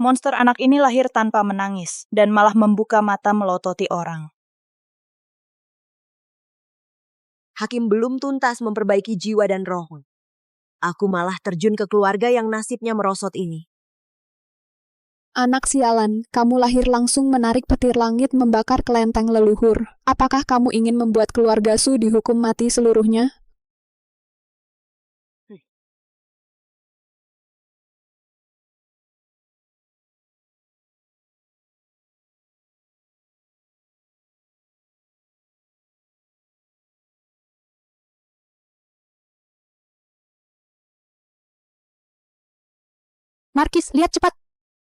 Monster anak ini lahir tanpa menangis dan malah membuka mata melototi orang. Hakim belum tuntas memperbaiki jiwa dan roh. Aku malah terjun ke keluarga yang nasibnya merosot ini. Anak sialan, kamu lahir langsung menarik petir langit membakar kelenteng leluhur. Apakah kamu ingin membuat keluarga Su dihukum mati seluruhnya? Markis, lihat cepat!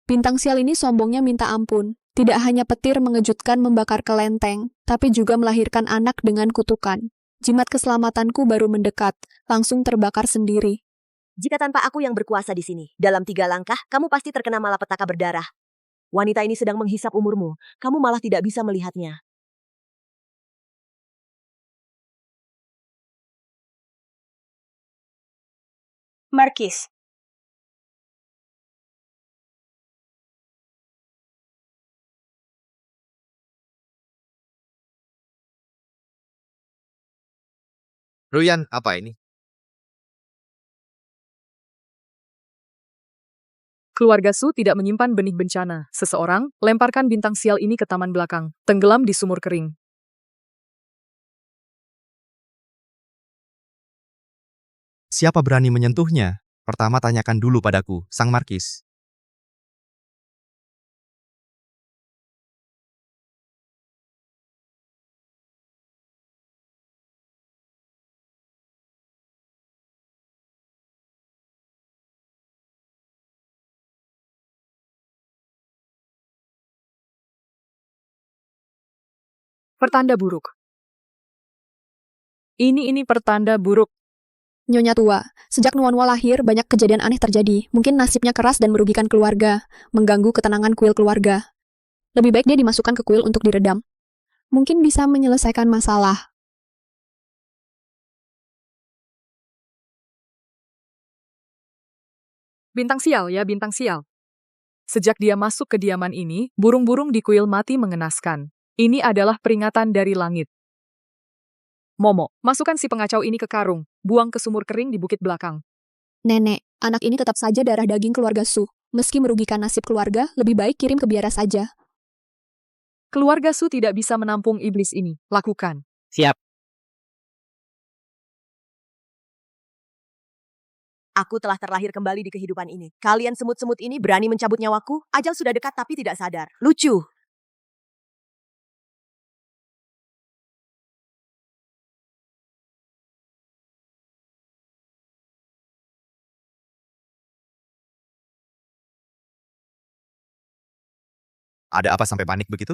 Bintang sial ini sombongnya minta ampun. Tidak hanya petir mengejutkan membakar kelenteng, tapi juga melahirkan anak dengan kutukan. Jimat keselamatanku baru mendekat, langsung terbakar sendiri. Jika tanpa aku yang berkuasa di sini, dalam 3 langkah, kamu pasti terkena malapetaka berdarah. Wanita ini sedang menghisap umurmu, kamu malah tidak bisa melihatnya. Markis, Ruyan, apa ini? Keluarga Su tidak menyimpan benih bencana. Seseorang lemparkan bintang sial ini ke taman belakang, tenggelam di sumur kering. Siapa berani menyentuhnya? Pertama tanyakan dulu padaku, Sang Markis. Pertanda buruk. Ini pertanda buruk. Nyonya tua, sejak Nuanwa lahir, banyak kejadian aneh terjadi. Mungkin nasibnya keras dan merugikan keluarga, mengganggu ketenangan kuil keluarga. Lebih baik dia dimasukkan ke kuil untuk diredam. Mungkin bisa menyelesaikan masalah. Bintang sial ya, bintang sial. Sejak dia masuk ke kediaman ini, burung-burung di kuil mati mengenaskan. Ini adalah peringatan dari langit. Momo, masukkan si pengacau ini ke karung, buang ke sumur kering di bukit belakang. Nenek, anak ini tetap saja darah daging keluarga Su. Meski merugikan nasib keluarga, lebih baik kirim ke biara saja. Keluarga Su tidak bisa menampung iblis ini. Lakukan. Siap. Aku telah terlahir kembali di kehidupan ini. Kalian semut-semut ini berani mencabut nyawaku? Ajal sudah dekat tapi tidak sadar. Lucu. Ada apa sampai panik begitu?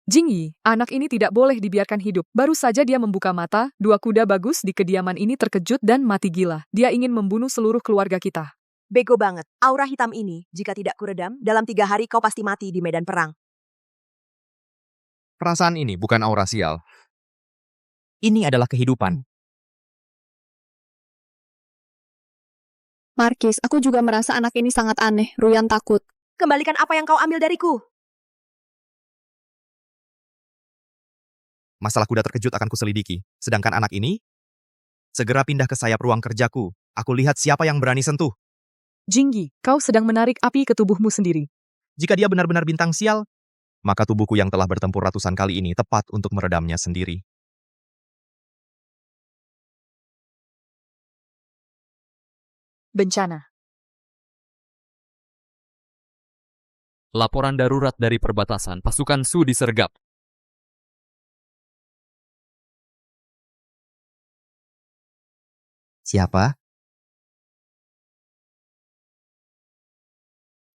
Jingyi, anak ini tidak boleh dibiarkan hidup. Baru saja dia membuka mata, 2 kuda bagus di kediaman ini terkejut dan mati gila. Dia ingin membunuh seluruh keluarga kita. Bego banget. Aura hitam ini, jika tidak kuredam, dalam 3 hari kau pasti mati di medan perang. Perasaan ini bukan aura sial. Ini adalah kehidupan. Markis, aku juga merasa anak ini sangat aneh. Ruyan takut. Kembalikan apa yang kau ambil dariku. Masalah kuda terkejut akan kuselidiki. Sedangkan anak ini, segera pindah ke sayap ruang kerjaku. Aku lihat siapa yang berani sentuh. Jingyi, kau sedang menarik api ke tubuhmu sendiri. Jika dia benar-benar bintang sial, maka tubuhku yang telah bertempur ratusan kali ini tepat untuk meredamnya sendiri. Bencana. Laporan darurat dari perbatasan, pasukan Su disergap. Siapa?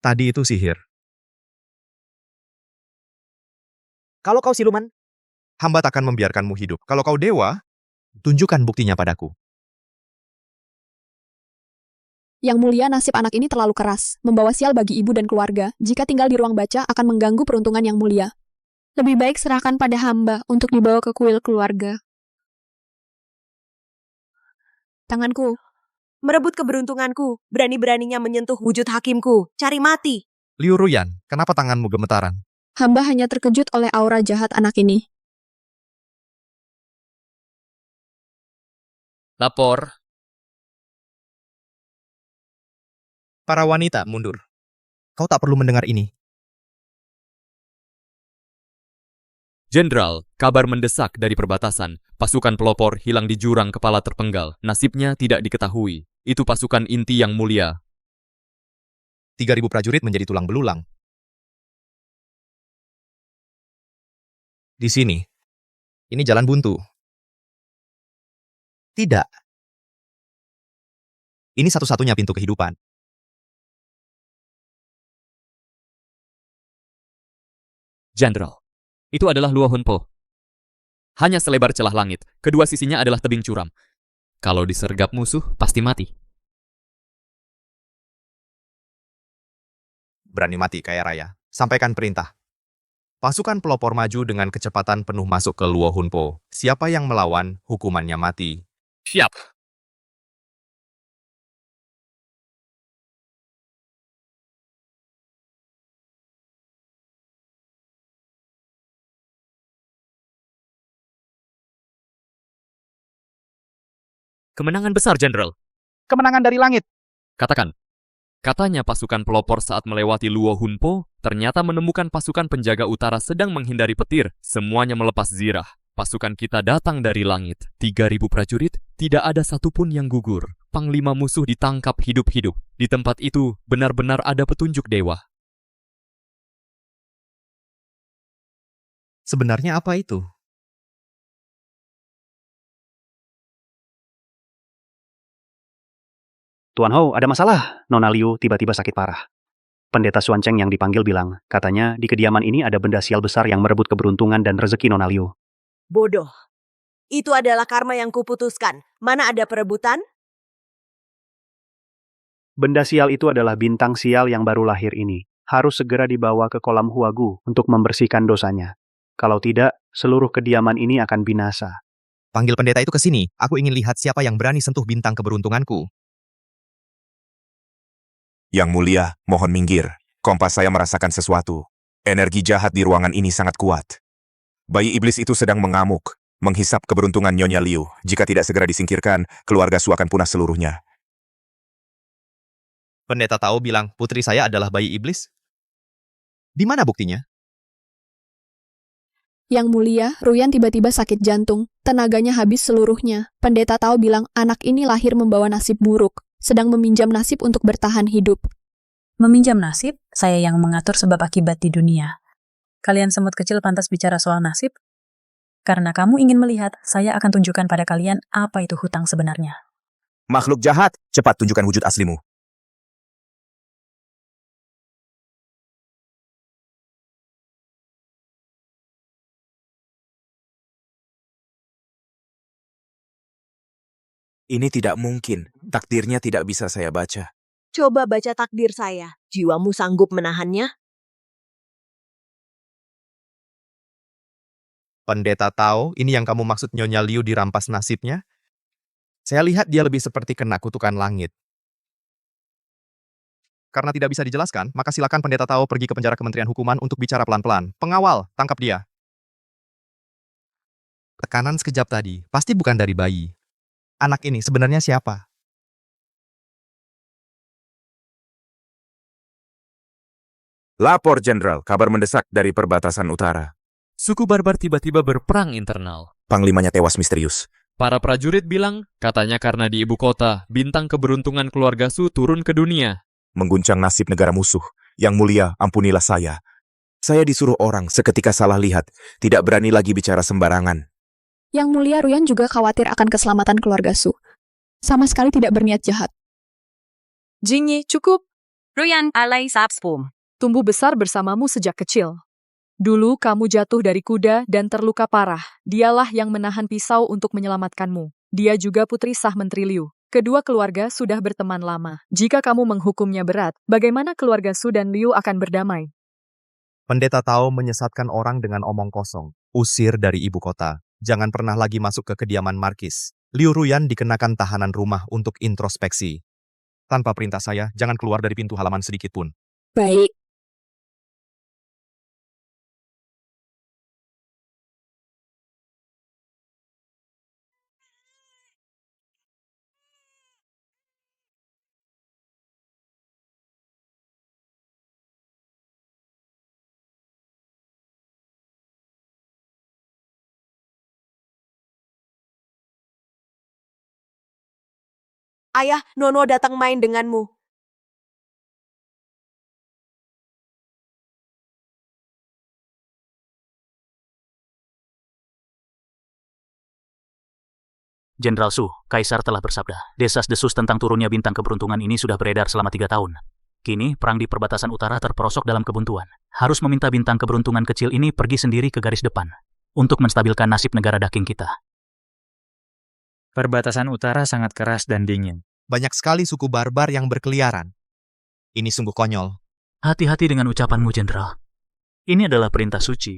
Tadi itu sihir. Kalau kau siluman, Hamba takkan membiarkanmu hidup. Kalau kau dewa, tunjukkan buktinya padaku. Yang mulia, nasib anak ini terlalu keras, membawa sial bagi ibu dan keluarga. Jika tinggal di ruang baca akan mengganggu peruntungan yang mulia. Lebih baik serahkan pada hamba untuk dibawa ke kuil keluarga. Tanganku. Merebut keberuntunganku, berani-beraninya menyentuh wujud hakimku. Cari mati. Liu Ruyan, kenapa tanganmu gemetaran? Hamba hanya terkejut oleh aura jahat anak ini. Lapor. Para wanita, mundur. Kau tak perlu mendengar ini. Jenderal, kabar mendesak dari perbatasan. Pasukan pelopor hilang di jurang kepala terpenggal. Nasibnya tidak diketahui. Itu pasukan inti yang mulia. 3.000 prajurit menjadi tulang belulang. Di sini. Ini jalan buntu. Tidak. Ini satu-satunya pintu kehidupan. Jenderal, itu adalah Luo Hunpo. Hanya selebar celah langit. Kedua sisinya adalah tebing curam. Kalau disergap musuh, pasti mati. Berani mati kaya raya. Sampaikan perintah. Pasukan pelopor maju dengan kecepatan penuh masuk ke Luo Hunpo. Siapa yang melawan, hukumannya mati. Siap. Kemenangan besar, Jenderal. Kemenangan dari langit. Katakan. Katanya pasukan pelopor saat melewati Luo Hunpo, ternyata menemukan pasukan penjaga utara sedang menghindari petir. Semuanya melepas zirah. Pasukan kita datang dari langit. 3.000 prajurit, tidak ada satupun yang gugur. Panglima musuh ditangkap hidup-hidup. Di tempat itu, benar-benar ada petunjuk dewa. Sebenarnya apa itu? Tuan Hou, ada masalah. Nona Liu tiba-tiba sakit parah. Pendeta Xuancheng yang dipanggil bilang, katanya di kediaman ini ada benda sial besar yang merebut keberuntungan dan rezeki Nona Liu. Bodoh. Itu adalah karma yang kuputuskan. Mana ada perebutan? Benda sial itu adalah bintang sial yang baru lahir ini. Harus segera dibawa ke kolam Huagu untuk membersihkan dosanya. Kalau tidak, seluruh kediaman ini akan binasa. Panggil pendeta itu ke sini. Aku ingin lihat siapa yang berani sentuh bintang keberuntunganku. Yang mulia, mohon minggir. Kompas saya merasakan sesuatu. Energi jahat di ruangan ini sangat kuat. Bayi iblis itu sedang mengamuk, menghisap keberuntungan Nyonya Liu. Jika tidak segera disingkirkan, keluarga Su akan punah seluruhnya. Pendeta Tao bilang putri saya adalah bayi iblis. Di mana buktinya? Yang mulia, Ruyan tiba-tiba sakit jantung. Tenaganya habis seluruhnya. Pendeta Tao bilang anak ini lahir membawa nasib buruk. Sedang meminjam nasib untuk bertahan hidup. Meminjam nasib, saya yang mengatur sebab akibat di dunia. Kalian semut kecil pantas bicara soal nasib? Karena kamu ingin melihat, saya akan tunjukkan pada kalian apa itu hutang sebenarnya. Makhluk jahat, cepat tunjukkan wujud aslimu. Ini tidak mungkin. Takdirnya tidak bisa saya baca. Coba baca takdir saya. Jiwamu sanggup menahannya? Pendeta Tao, ini yang kamu maksud Nyonya Liu dirampas nasibnya? Saya lihat dia lebih seperti kena kutukan langit. Karena tidak bisa dijelaskan, maka silakan Pendeta Tao pergi ke penjara Kementerian Hukuman untuk bicara pelan-pelan. Pengawal, tangkap dia. Tekanan sekejap tadi, pasti bukan dari bayi. Anak ini sebenarnya siapa? Lapor, Jenderal. Kabar mendesak dari perbatasan utara. Suku barbar tiba-tiba berperang internal. Panglimanya tewas misterius. Para prajurit bilang, katanya karena di ibu kota, bintang keberuntungan keluarga Su turun ke dunia. Mengguncang nasib negara musuh. Yang mulia, ampunilah saya. Saya disuruh orang, seketika salah lihat. Tidak berani lagi bicara sembarangan. Yang mulia, Ruyan juga khawatir akan keselamatan keluarga Su. Sama sekali tidak berniat jahat. Jingyi, cukup. Ruyan alai sapspum. Tumbuh besar bersamamu sejak kecil. Dulu kamu jatuh dari kuda dan terluka parah. Dialah yang menahan pisau untuk menyelamatkanmu. Dia juga putri sah Menteri Liu. Kedua keluarga sudah berteman lama. Jika kamu menghukumnya berat, bagaimana keluarga Su dan Liu akan berdamai? Pendeta Tao menyesatkan orang dengan omong kosong. Usir dari ibu kota. Jangan pernah lagi masuk ke kediaman Markis. Liu Ruyan dikenakan tahanan rumah untuk introspeksi. Tanpa perintah saya, jangan keluar dari pintu halaman sedikit pun. Baik. Ayah, Nono datang main denganmu. Jenderal Su, Kaisar telah bersabda. Desas-desus tentang turunnya bintang keberuntungan ini sudah beredar selama 3 tahun. Kini, perang di perbatasan utara terperosok dalam kebuntuan. Harus meminta bintang keberuntungan kecil ini pergi sendiri ke garis depan untuk menstabilkan nasib negara daking kita. Perbatasan utara sangat keras dan dingin. Banyak sekali suku barbar yang berkeliaran. Ini sungguh konyol. Hati-hati dengan ucapanmu, Jenderal. Ini adalah perintah suci.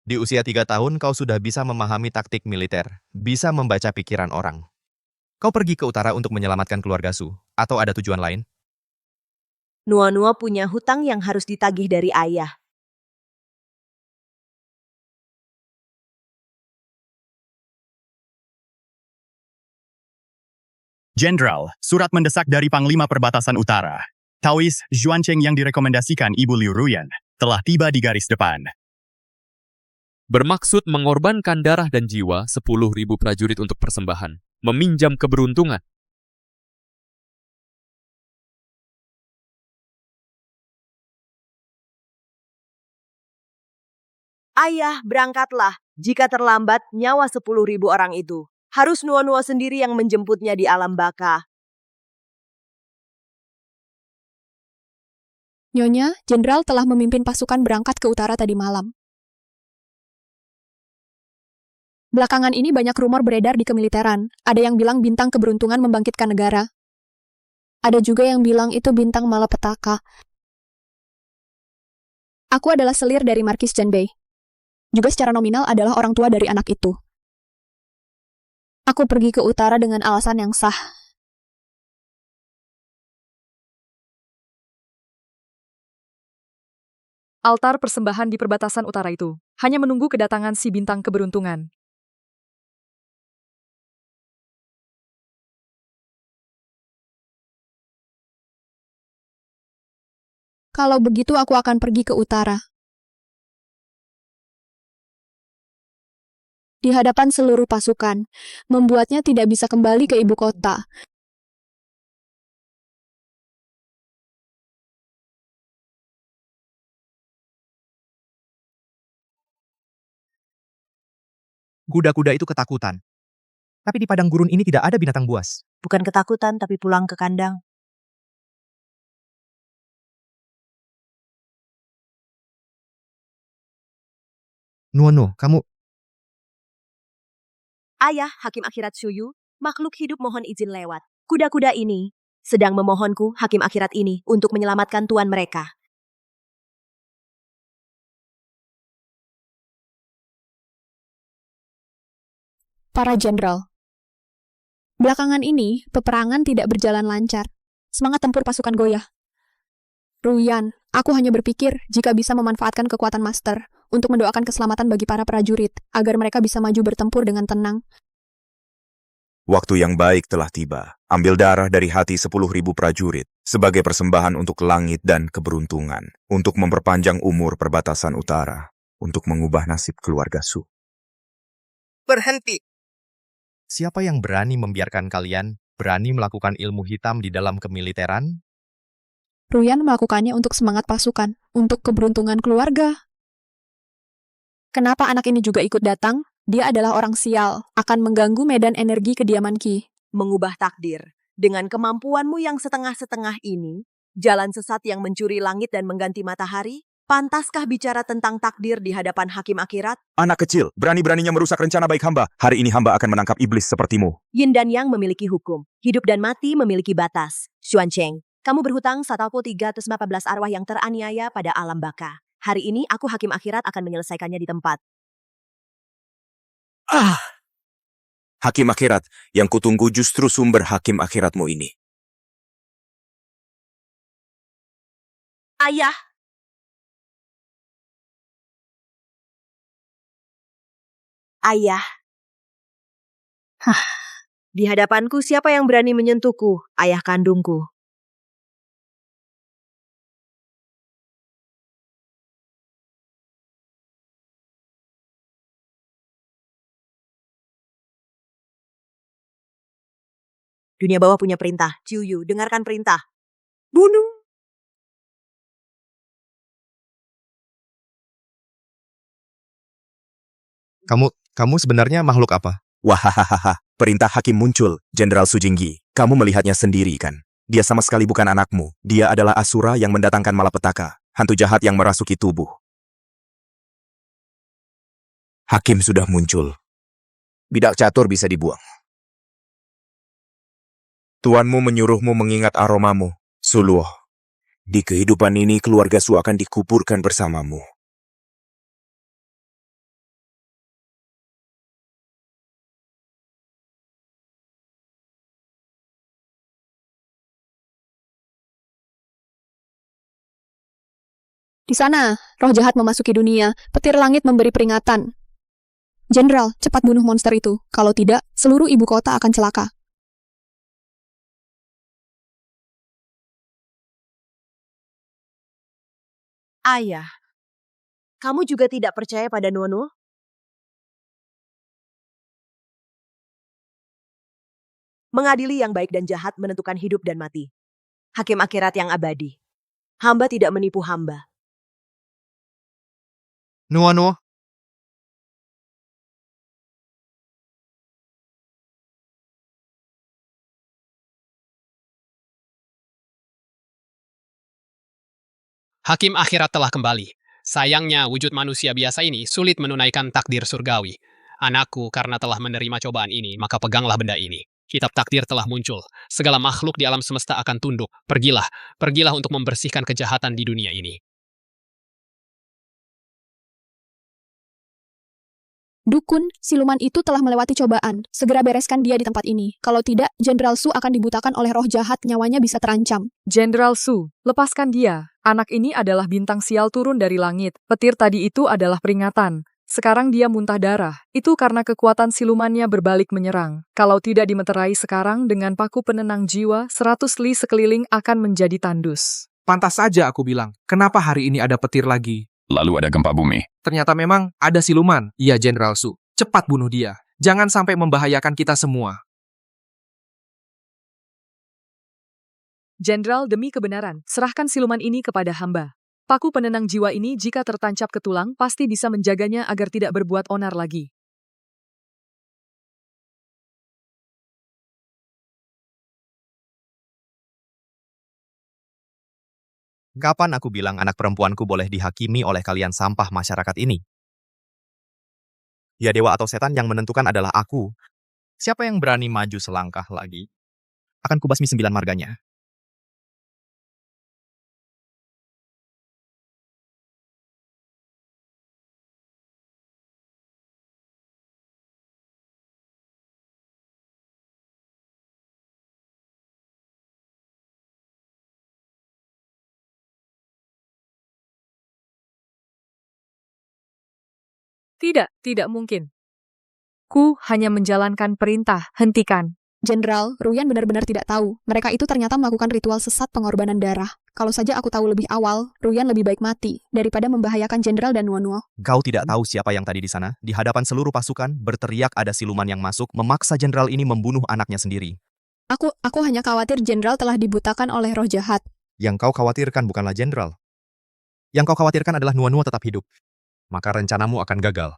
Di usia 3 tahun, kau sudah bisa memahami taktik militer, bisa membaca pikiran orang. Kau pergi ke utara untuk menyelamatkan keluarga Su, atau ada tujuan lain? Nuanua punya hutang yang harus ditagih dari ayah. Jenderal, surat mendesak dari Panglima Perbatasan Utara. Taois Xuancheng yang direkomendasikan Ibu Liu Ruyan telah tiba di garis depan. Bermaksud mengorbankan darah dan jiwa 10.000 prajurit untuk persembahan, meminjam keberuntungan. Ayah, berangkatlah. Jika terlambat, nyawa 10.000 orang itu. Harus Nuanua sendiri yang menjemputnya di alam baka. Nyonya, Jenderal telah memimpin pasukan berangkat ke utara tadi malam. Belakangan ini banyak rumor beredar di kemiliteran. Ada yang bilang bintang keberuntungan membangkitkan negara. Ada juga yang bilang itu bintang malapetaka. Aku adalah selir dari Markis Zhenbei. Juga secara nominal adalah orang tua dari anak itu. Aku pergi ke utara dengan alasan yang sah. Altar persembahan di perbatasan utara itu hanya menunggu kedatangan si bintang keberuntungan. Kalau begitu aku akan pergi ke utara. Di hadapan seluruh pasukan, membuatnya tidak bisa kembali ke ibu kota. Kuda-kuda itu ketakutan. Tapi di padang gurun ini tidak ada binatang buas. Bukan ketakutan, tapi pulang ke kandang. Nuano, kamu... Ayah, Hakim Akhirat Suyu, makhluk hidup mohon izin lewat. Kuda-kuda ini sedang memohonku, Hakim Akhirat ini, untuk menyelamatkan tuan mereka. Para jenderal. Belakangan ini, peperangan tidak berjalan lancar. Semangat tempur pasukan goyah. Ruyan, aku hanya berpikir jika bisa memanfaatkan kekuatan master untuk mendoakan keselamatan bagi para prajurit, agar mereka bisa maju bertempur dengan tenang. Waktu yang baik telah tiba. Ambil darah dari hati 10.000 prajurit sebagai persembahan untuk langit dan keberuntungan, untuk memperpanjang umur perbatasan utara, untuk mengubah nasib keluarga Su. Berhenti! Siapa yang berani membiarkan kalian berani melakukan ilmu hitam di dalam kemiliteran? Ruyan melakukannya untuk semangat pasukan, untuk keberuntungan keluarga. Kenapa anak ini juga ikut datang? Dia adalah orang sial, akan mengganggu medan energi kediaman Qi. Mengubah takdir. Dengan kemampuanmu yang setengah-setengah ini, jalan sesat yang mencuri langit dan mengganti matahari, pantaskah bicara tentang takdir di hadapan Hakim Akhirat? Anak kecil, berani-beraninya merusak rencana baik hamba. Hari ini hamba akan menangkap iblis sepertimu. Yin dan Yang memiliki hukum. Hidup dan mati memiliki batas. Xuancheng, Kamu berhutang 1.314 arwah yang teraniaya pada alam baka. Hari ini aku hakim akhirat akan menyelesaikannya di tempat. Hakim akhirat, yang kutunggu justru sumber hakim akhiratmu ini. Ayah! Ayah! Di hadapanku siapa yang berani menyentuhku, ayah kandungku? Dunia bawah punya perintah. Ciuyu, dengarkan perintah. Bunuh! Kamu sebenarnya makhluk apa? Wahahaha, perintah hakim muncul, Jenderal Sujinggi. Kamu melihatnya sendiri kan? Dia sama sekali bukan anakmu. Dia adalah Asura yang mendatangkan malapetaka, hantu jahat yang merasuki tubuh. Hakim sudah muncul. Bidak catur bisa dibuang. Tuanmu menyuruhmu mengingat aromamu, Suluh. Di kehidupan ini keluarga Su akan dikuburkan bersamamu. Di sana, roh jahat memasuki dunia. Petir langit memberi peringatan. Jenderal, cepat bunuh monster itu. Kalau tidak, seluruh ibu kota akan celaka. Ayah, kamu juga tidak percaya pada Nuanu? Mengadili yang baik dan jahat menentukan hidup dan mati. Hakim akhirat yang abadi. Hamba tidak menipu hamba. Nuanu, Hakim akhirat telah kembali. Sayangnya wujud manusia biasa ini sulit menunaikan takdir surgawi. Anakku, karena telah menerima cobaan ini, maka peganglah benda ini. Kitab takdir telah muncul. Segala makhluk di alam semesta akan tunduk. Pergilah untuk membersihkan kejahatan di dunia ini. Dukun, siluman itu telah melewati cobaan. Segera bereskan dia di tempat ini. Kalau tidak, Jenderal Su akan dibutakan oleh roh jahat, nyawanya bisa terancam. Jenderal Su, lepaskan dia. Anak ini adalah bintang sial turun dari langit. Petir tadi itu adalah peringatan. Sekarang dia muntah darah. Itu karena kekuatan silumannya berbalik menyerang. Kalau tidak dimeterai sekarang dengan paku penenang jiwa, 100 li sekeliling akan menjadi tandus. Pantas saja aku bilang, kenapa hari ini ada petir lagi? Lalu ada gempa bumi. Ternyata memang ada siluman. Iya, Jenderal Su. Cepat bunuh dia. Jangan sampai membahayakan kita semua. Jenderal, demi kebenaran, serahkan siluman ini kepada hamba. Paku penenang jiwa ini jika tertancap ke tulang, pasti bisa menjaganya agar tidak berbuat onar lagi. kapan aku bilang anak perempuanku boleh dihakimi oleh kalian sampah masyarakat ini? Ya dewa atau setan yang menentukan adalah aku. Siapa yang berani maju selangkah lagi? Akan kubasmi 9 marganya. Tidak mungkin. Ku hanya menjalankan perintah, hentikan. Jenderal, Ruyan benar-benar tidak tahu. Mereka itu ternyata melakukan ritual sesat pengorbanan darah. Kalau saja aku tahu lebih awal, Ruyan lebih baik mati daripada membahayakan Jenderal dan Nuanuo. Kau tidak tahu siapa yang tadi di sana? Di hadapan seluruh pasukan, berteriak ada siluman yang masuk, memaksa Jenderal ini membunuh anaknya sendiri. Aku hanya khawatir Jenderal telah dibutakan oleh roh jahat. Yang kau khawatirkan bukanlah Jenderal. Yang kau khawatirkan adalah Nuanuo tetap hidup. Maka rencanamu akan gagal.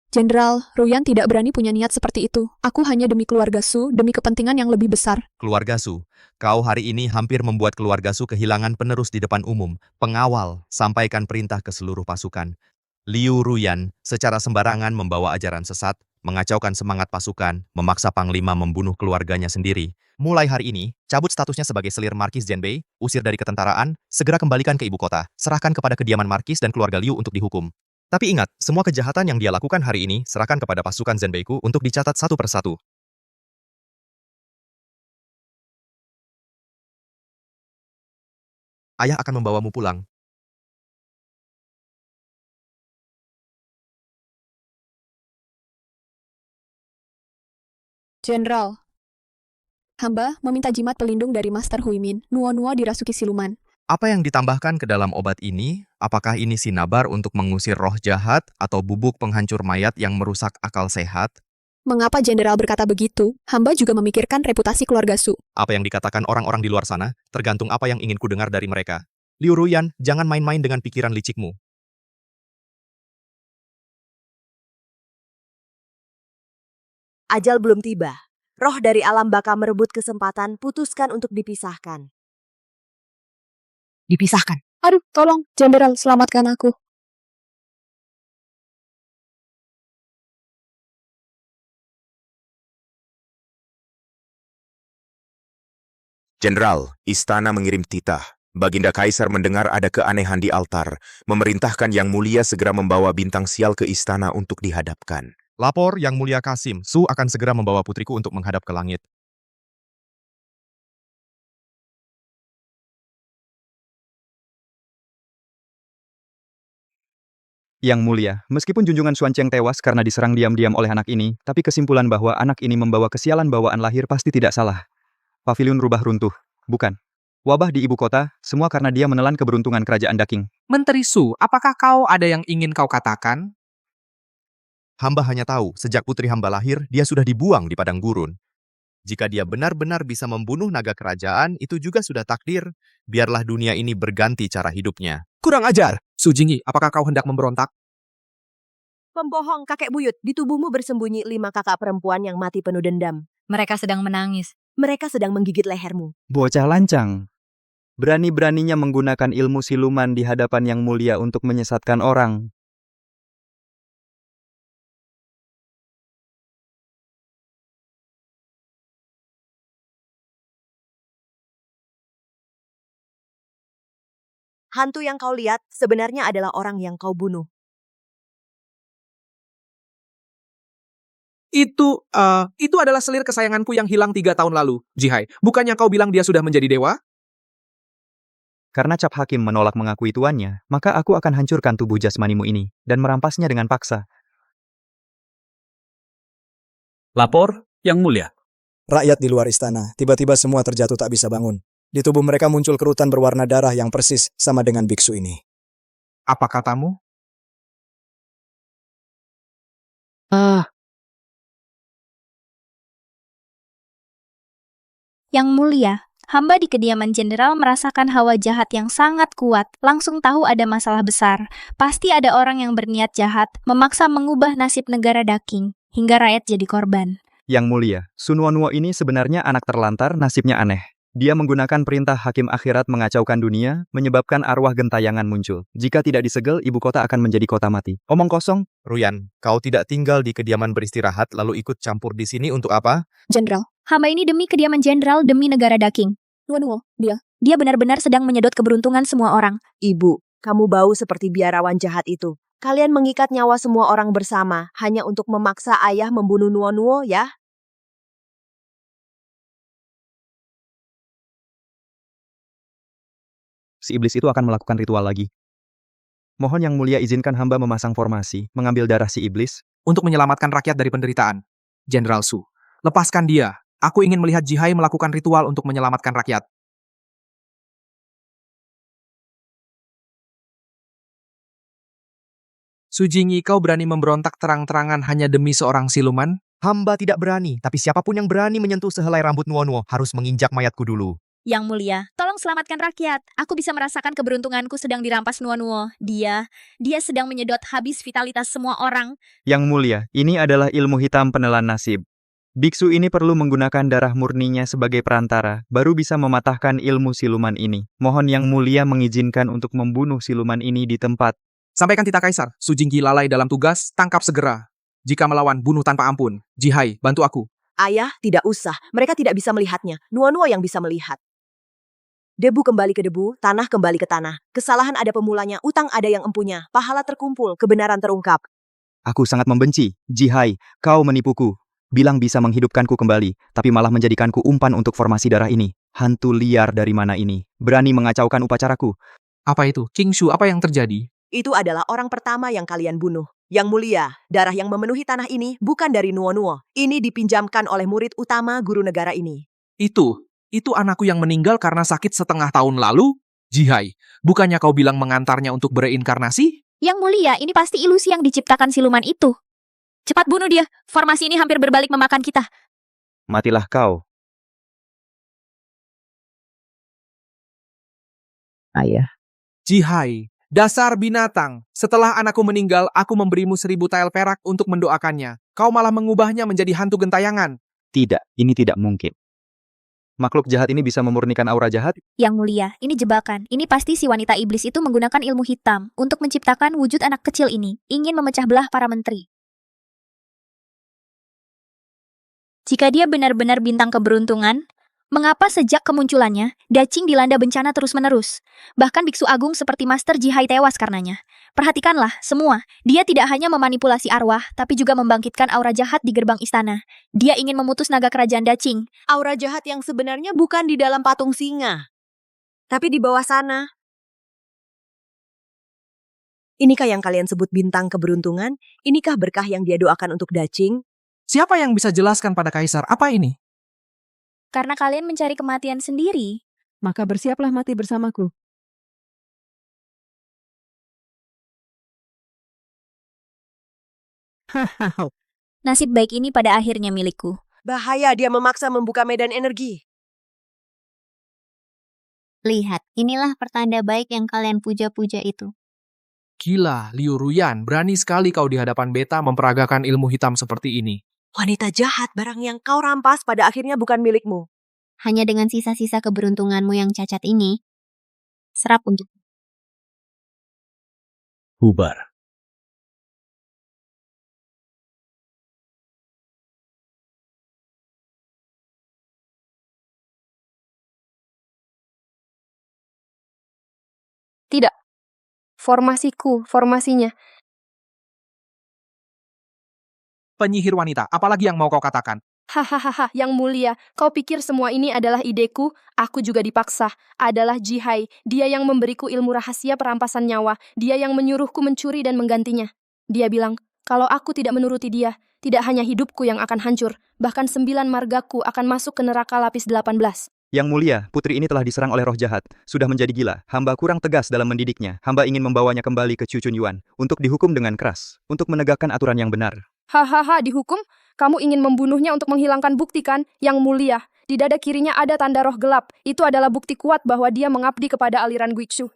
Jenderal, Ruyan tidak berani punya niat seperti itu. Aku hanya demi keluarga Su, demi kepentingan yang lebih besar. Keluarga Su, kau hari ini hampir membuat keluarga Su kehilangan penerus di depan umum. Pengawal, sampaikan perintah ke seluruh pasukan. Liu Ruyan secara sembarangan membawa ajaran sesat, mengacaukan semangat pasukan, memaksa Panglima membunuh keluarganya sendiri. Mulai hari ini, cabut statusnya sebagai selir Markis Zhenbei, usir dari ketentaraan, segera kembalikan ke ibu kota, serahkan kepada kediaman Markis dan keluarga Liu untuk dihukum. Tapi ingat, semua kejahatan yang dia lakukan hari ini, serahkan kepada pasukan Zhenbeiku untuk dicatat satu persatu. Ayah akan membawamu pulang. Jenderal, hamba meminta jimat pelindung dari Master Huimin. Nuo-nuo dirasuki siluman. Apa yang ditambahkan ke dalam obat ini? Apakah ini sinabar untuk mengusir roh jahat atau bubuk penghancur mayat yang merusak akal sehat? Mengapa Jenderal berkata begitu? Hamba juga memikirkan reputasi keluarga Su. Apa yang dikatakan orang-orang di luar sana, tergantung apa yang ingin kudengar dari mereka. Liu Ruyan, jangan main-main dengan pikiran licikmu. Ajal belum tiba. Roh dari alam baka merebut kesempatan, putuskan untuk dipisahkan. Dipisahkan. Aduh, tolong, Jenderal, selamatkan aku. Jenderal, istana mengirim titah. Baginda Kaisar mendengar ada keanehan di altar, memerintahkan Yang Mulia segera membawa bintang sial ke istana untuk dihadapkan. Lapor Yang Mulia Kasim, Su akan segera membawa putriku untuk menghadap ke langit. Yang Mulia, meskipun junjungan Xuancheng tewas karena diserang diam-diam oleh anak ini, tapi kesimpulan bahwa anak ini membawa kesialan bawaan lahir pasti tidak salah. Pavilion rubah runtuh, bukan? Wabah di ibu kota, semua karena dia menelan keberuntungan kerajaan Daking. Menteri Su, apakah kau ada yang ingin kau katakan? Hamba hanya tahu, sejak putri hamba lahir, dia sudah dibuang di padang gurun. Jika dia benar-benar bisa membunuh naga kerajaan, itu juga sudah takdir. Biarlah dunia ini berganti cara hidupnya. Kurang ajar! Su Jingyi, apakah kau hendak memberontak? Pembohong kakek buyut, di tubuhmu bersembunyi 5 kakak perempuan yang mati penuh dendam. Mereka sedang menangis. Mereka sedang menggigit lehermu. Bocah lancang. Berani-beraninya menggunakan ilmu siluman di hadapan Yang Mulia untuk menyesatkan orang. Hantu yang kau lihat sebenarnya adalah orang yang kau bunuh. Itu adalah selir kesayanganku yang hilang 3 tahun lalu. Jihai, bukannya kau bilang dia sudah menjadi dewa? Karena Cap Hakim menolak mengakui tuannya, maka aku akan hancurkan tubuh jasmanimu ini dan merampasnya dengan paksa. Lapor, Yang Mulia. Rakyat di luar istana, tiba-tiba semua terjatuh tak bisa bangun. Di tubuh mereka muncul kerutan berwarna darah yang persis sama dengan biksu ini. Apa katamu? Yang Mulia, hamba di kediaman jenderal merasakan hawa jahat yang sangat kuat. Langsung tahu ada masalah besar. Pasti ada orang yang berniat jahat, memaksa mengubah nasib negara Daking, hingga rakyat jadi korban. Yang Mulia, Su Nuo ini sebenarnya anak terlantar, nasibnya aneh. Dia menggunakan perintah Hakim Akhirat mengacaukan dunia, menyebabkan arwah gentayangan muncul. Jika tidak disegel, ibu kota akan menjadi kota mati. Omong kosong. Ruyan, kau tidak tinggal di kediaman beristirahat lalu ikut campur di sini untuk apa? Jenderal, hamba ini demi kediaman jenderal, demi negara Daking. Nuo, dia benar-benar sedang menyedot keberuntungan semua orang. Ibu, kamu bau seperti biarawan jahat itu. Kalian mengikat nyawa semua orang bersama, hanya untuk memaksa ayah membunuh Nuo, ya? Si iblis itu akan melakukan ritual lagi. Mohon Yang Mulia izinkan hamba memasang formasi, mengambil darah si iblis. Untuk menyelamatkan rakyat dari penderitaan. Jenderal Su, lepaskan dia. Aku ingin melihat Jihai melakukan ritual untuk menyelamatkan rakyat. Su Jingyi, kau berani memberontak terang-terangan hanya demi seorang siluman? Hamba tidak berani, tapi siapapun yang berani menyentuh sehelai rambut Nuo harus menginjak mayatku dulu. Yang Mulia, tolong selamatkan rakyat. Aku bisa merasakan keberuntunganku sedang dirampas Nuo. Dia sedang menyedot habis vitalitas semua orang. Yang Mulia, ini adalah ilmu hitam penelan nasib. Biksu ini perlu menggunakan darah murninya sebagai perantara, baru bisa mematahkan ilmu siluman ini. Mohon Yang Mulia mengizinkan untuk membunuh siluman ini di tempat. Sampaikan titah Kaisar, Su Jingyi lalai dalam tugas, tangkap segera. Jika melawan, bunuh tanpa ampun. Jihai, bantu aku. Ayah, tidak usah. Mereka tidak bisa melihatnya. Nuo-nuo yang bisa melihat. Debu kembali ke debu, tanah kembali ke tanah. Kesalahan ada pemulanya, utang ada yang empunya. Pahala terkumpul, kebenaran terungkap. Aku sangat membenci. Jihai, kau menipuku. Bilang bisa menghidupkanku kembali, tapi malah menjadikanku umpan untuk formasi darah ini. Hantu liar dari mana ini? Berani mengacaukan upacaraku. Apa itu? King Shu, apa yang terjadi? Itu adalah orang pertama yang kalian bunuh. Yang mulia, darah yang memenuhi tanah ini bukan dari Nuo-nuo. Ini dipinjamkan oleh murid utama guru negara ini. Itu anakku yang meninggal karena sakit setengah tahun lalu? Jihai, bukannya kau bilang mengantarnya untuk bereinkarnasi? Yang mulia, ini pasti ilusi yang diciptakan siluman itu. Cepat bunuh dia, formasi ini hampir berbalik memakan kita. Matilah kau. Ayah. Jihai, dasar binatang. Setelah anakku meninggal, aku memberimu 1000 tael perak untuk mendoakannya. Kau malah mengubahnya menjadi hantu gentayangan. Tidak, ini tidak mungkin. Makhluk jahat ini bisa memurnikan aura jahat? Yang mulia, ini jebakan. Ini pasti si wanita iblis itu menggunakan ilmu hitam untuk menciptakan wujud anak kecil ini, ingin memecah belah para menteri. Jika dia benar-benar bintang keberuntungan, mengapa sejak kemunculannya, Dacing dilanda bencana terus-menerus? Bahkan biksu agung seperti Master Jihai tewas karenanya. Perhatikanlah, semua. Dia tidak hanya memanipulasi arwah, tapi juga membangkitkan aura jahat di gerbang istana. Dia ingin memutus naga kerajaan Dacing. Aura jahat yang sebenarnya bukan di dalam patung singa, tapi di bawah sana. Inikah yang kalian sebut bintang keberuntungan? Inikah berkah yang dia doakan untuk Dacing? Siapa yang bisa jelaskan pada Kaisar apa ini? Karena kalian mencari kematian sendiri. Maka bersiaplah mati bersamaku. Nasib baik ini pada akhirnya milikku. Bahaya, dia memaksa membuka medan energi. Lihat, inilah pertanda baik yang kalian puja-puja itu. Gila, Liu Ruyan, berani sekali kau di hadapan beta memperagakan ilmu hitam seperti ini. Wanita jahat, barang yang kau rampas pada akhirnya bukan milikmu. Hanya dengan sisa-sisa keberuntunganmu yang cacat ini, serap untuk bubar. Tidak. Formasinya. Penyihir wanita, apalagi yang mau kau katakan? Hahaha, yang mulia, kau pikir semua ini adalah ideku? Aku juga dipaksa. Adalah Jihai, dia yang memberiku ilmu rahasia perampasan nyawa. Dia yang menyuruhku mencuri dan menggantinya. Dia bilang, kalau aku tidak menuruti dia, tidak hanya hidupku yang akan hancur, bahkan 9 margaku akan masuk ke neraka lapis 18. Yang mulia, putri ini telah diserang oleh roh jahat. Sudah menjadi gila. Hamba kurang tegas dalam mendidiknya. Hamba ingin membawanya kembali ke Cucun Yuan untuk dihukum dengan keras, untuk menegakkan aturan yang benar. Hahaha, dihukum? Kamu ingin membunuhnya untuk menghilangkan bukti kan? Yang mulia, di dada kirinya ada tanda roh gelap. Itu adalah bukti kuat bahwa dia mengabdi kepada aliran Guikshu.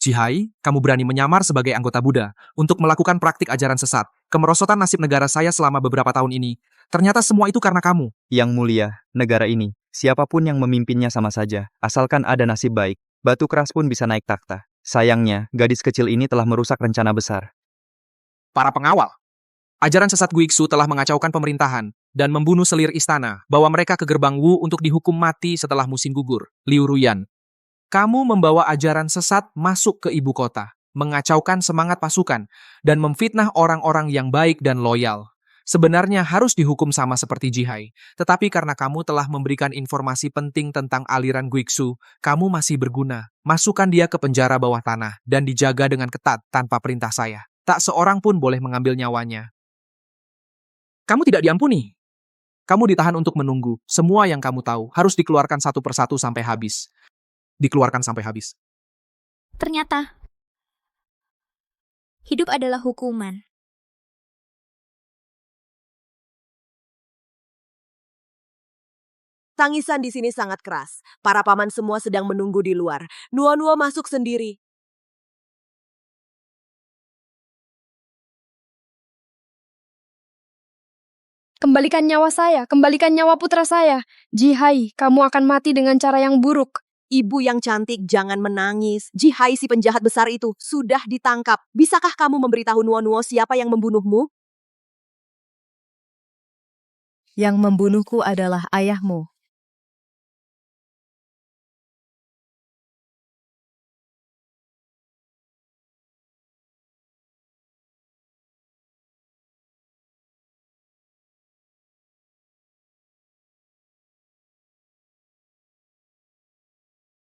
Jihai, kamu berani menyamar sebagai anggota Buddha untuk melakukan praktik ajaran sesat, kemerosotan nasib negara saya selama beberapa tahun ini. Ternyata semua itu karena kamu. Yang mulia, negara ini, siapapun yang memimpinnya sama saja, asalkan ada nasib baik, batu keras pun bisa naik takhta. Sayangnya, gadis kecil ini telah merusak rencana besar. Para pengawal, ajaran sesat Guikshu telah mengacaukan pemerintahan dan membunuh selir istana, bawa mereka ke gerbang Wu untuk dihukum mati setelah musim gugur. Liu Ruyan, kamu membawa ajaran sesat masuk ke ibu kota, mengacaukan semangat pasukan, dan memfitnah orang-orang yang baik dan loyal. Sebenarnya harus dihukum sama seperti Jihai, tetapi karena kamu telah memberikan informasi penting tentang aliran Guikshu, kamu masih berguna. Masukkan dia ke penjara bawah tanah dan dijaga dengan ketat tanpa perintah saya. Tak seorang pun boleh mengambil nyawanya. Kamu tidak diampuni. Kamu ditahan untuk menunggu. Semua yang kamu tahu harus dikeluarkan satu persatu sampai habis. Dikeluarkan sampai habis. Ternyata, hidup adalah hukuman. Tangisan di sini sangat keras. Para paman semua sedang menunggu di luar. Nuo-nuo masuk sendiri. Kembalikan nyawa saya, kembalikan nyawa putra saya. Jihai, kamu akan mati dengan cara yang buruk. Ibu yang cantik, jangan menangis. Jihai si penjahat besar itu sudah ditangkap. Bisakah kamu memberitahu Nuo siapa yang membunuhmu? Yang membunuhku adalah ayahmu.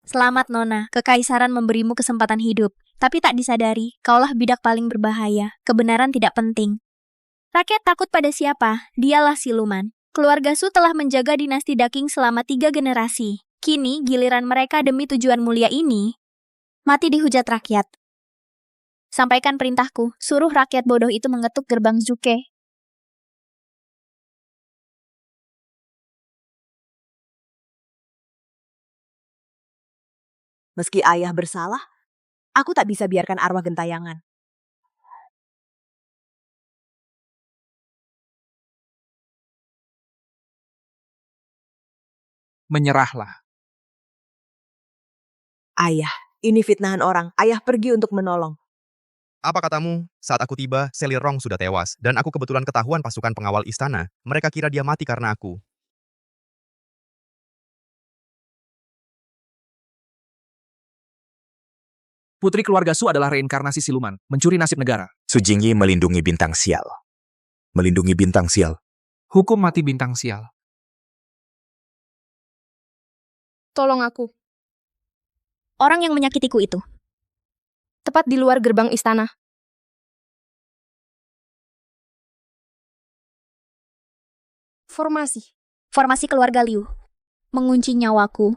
Selamat Nona, kekaisaran memberimu kesempatan hidup. Tapi tak disadari, kaulah bidak paling berbahaya. Kebenaran tidak penting. Rakyat takut pada siapa? Dialah siluman. Keluarga Su telah menjaga dinasti Daking selama 3 generasi. Kini giliran mereka demi tujuan mulia ini mati dihujat rakyat. Sampaikan perintahku, suruh rakyat bodoh itu mengetuk gerbang Zuke. Meski ayah bersalah, aku tak bisa biarkan arwah gentayangan. Menyerahlah. Ayah, ini fitnahan orang. Ayah pergi untuk menolong. Apa katamu? Saat aku tiba, Selir Rong sudah tewas, dan aku kebetulan ketahuan pasukan pengawal istana. Mereka kira dia mati karena aku. Putri keluarga Su adalah reinkarnasi siluman, mencuri nasib negara. Su Jingyi melindungi bintang sial. Melindungi bintang sial. Hukum mati bintang sial. Tolong aku. Orang yang menyakitiku itu. Tepat di luar gerbang istana. Formasi. Formasi keluarga Liu. Mengunci nyawaku.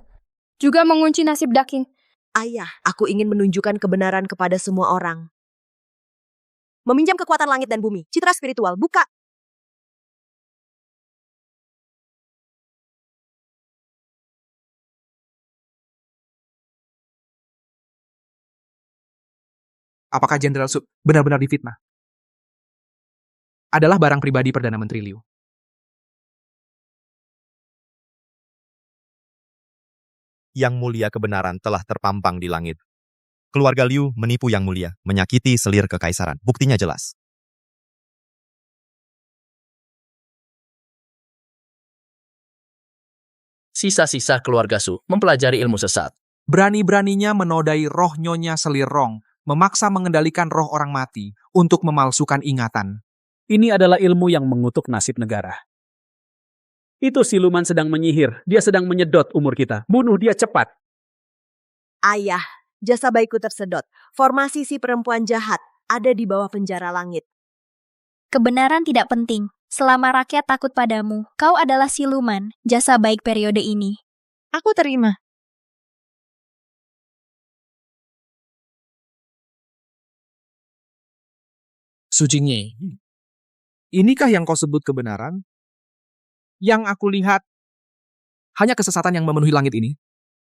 Juga mengunci nasib Daking. Ayah, aku ingin menunjukkan kebenaran kepada semua orang. Meminjam kekuatan langit dan bumi. Citra spiritual, buka. Apakah Jenderal Su benar-benar difitnah? Adalah barang pribadi Perdana Menteri Liu. Yang mulia kebenaran telah terpampang di langit. Keluarga Liu menipu yang mulia, menyakiti selir kekaisaran. Buktinya jelas. Sisa-sisa keluarga Su mempelajari ilmu sesat. Berani-beraninya menodai roh Nyonya Selir Rong, memaksa mengendalikan roh orang mati untuk memalsukan ingatan. Ini adalah ilmu yang mengutuk nasib negara. Itu siluman sedang menyihir, dia sedang menyedot umur kita. Bunuh dia cepat. Ayah, jasa baikku tersedot. Formasi si perempuan jahat ada di bawah penjara langit. Kebenaran tidak penting. Selama rakyat takut padamu, kau adalah siluman, jasa baik periode ini. Aku terima. Su Jingyi, inikah yang kau sebut kebenaran? Yang aku lihat hanya kesesatan yang memenuhi langit ini.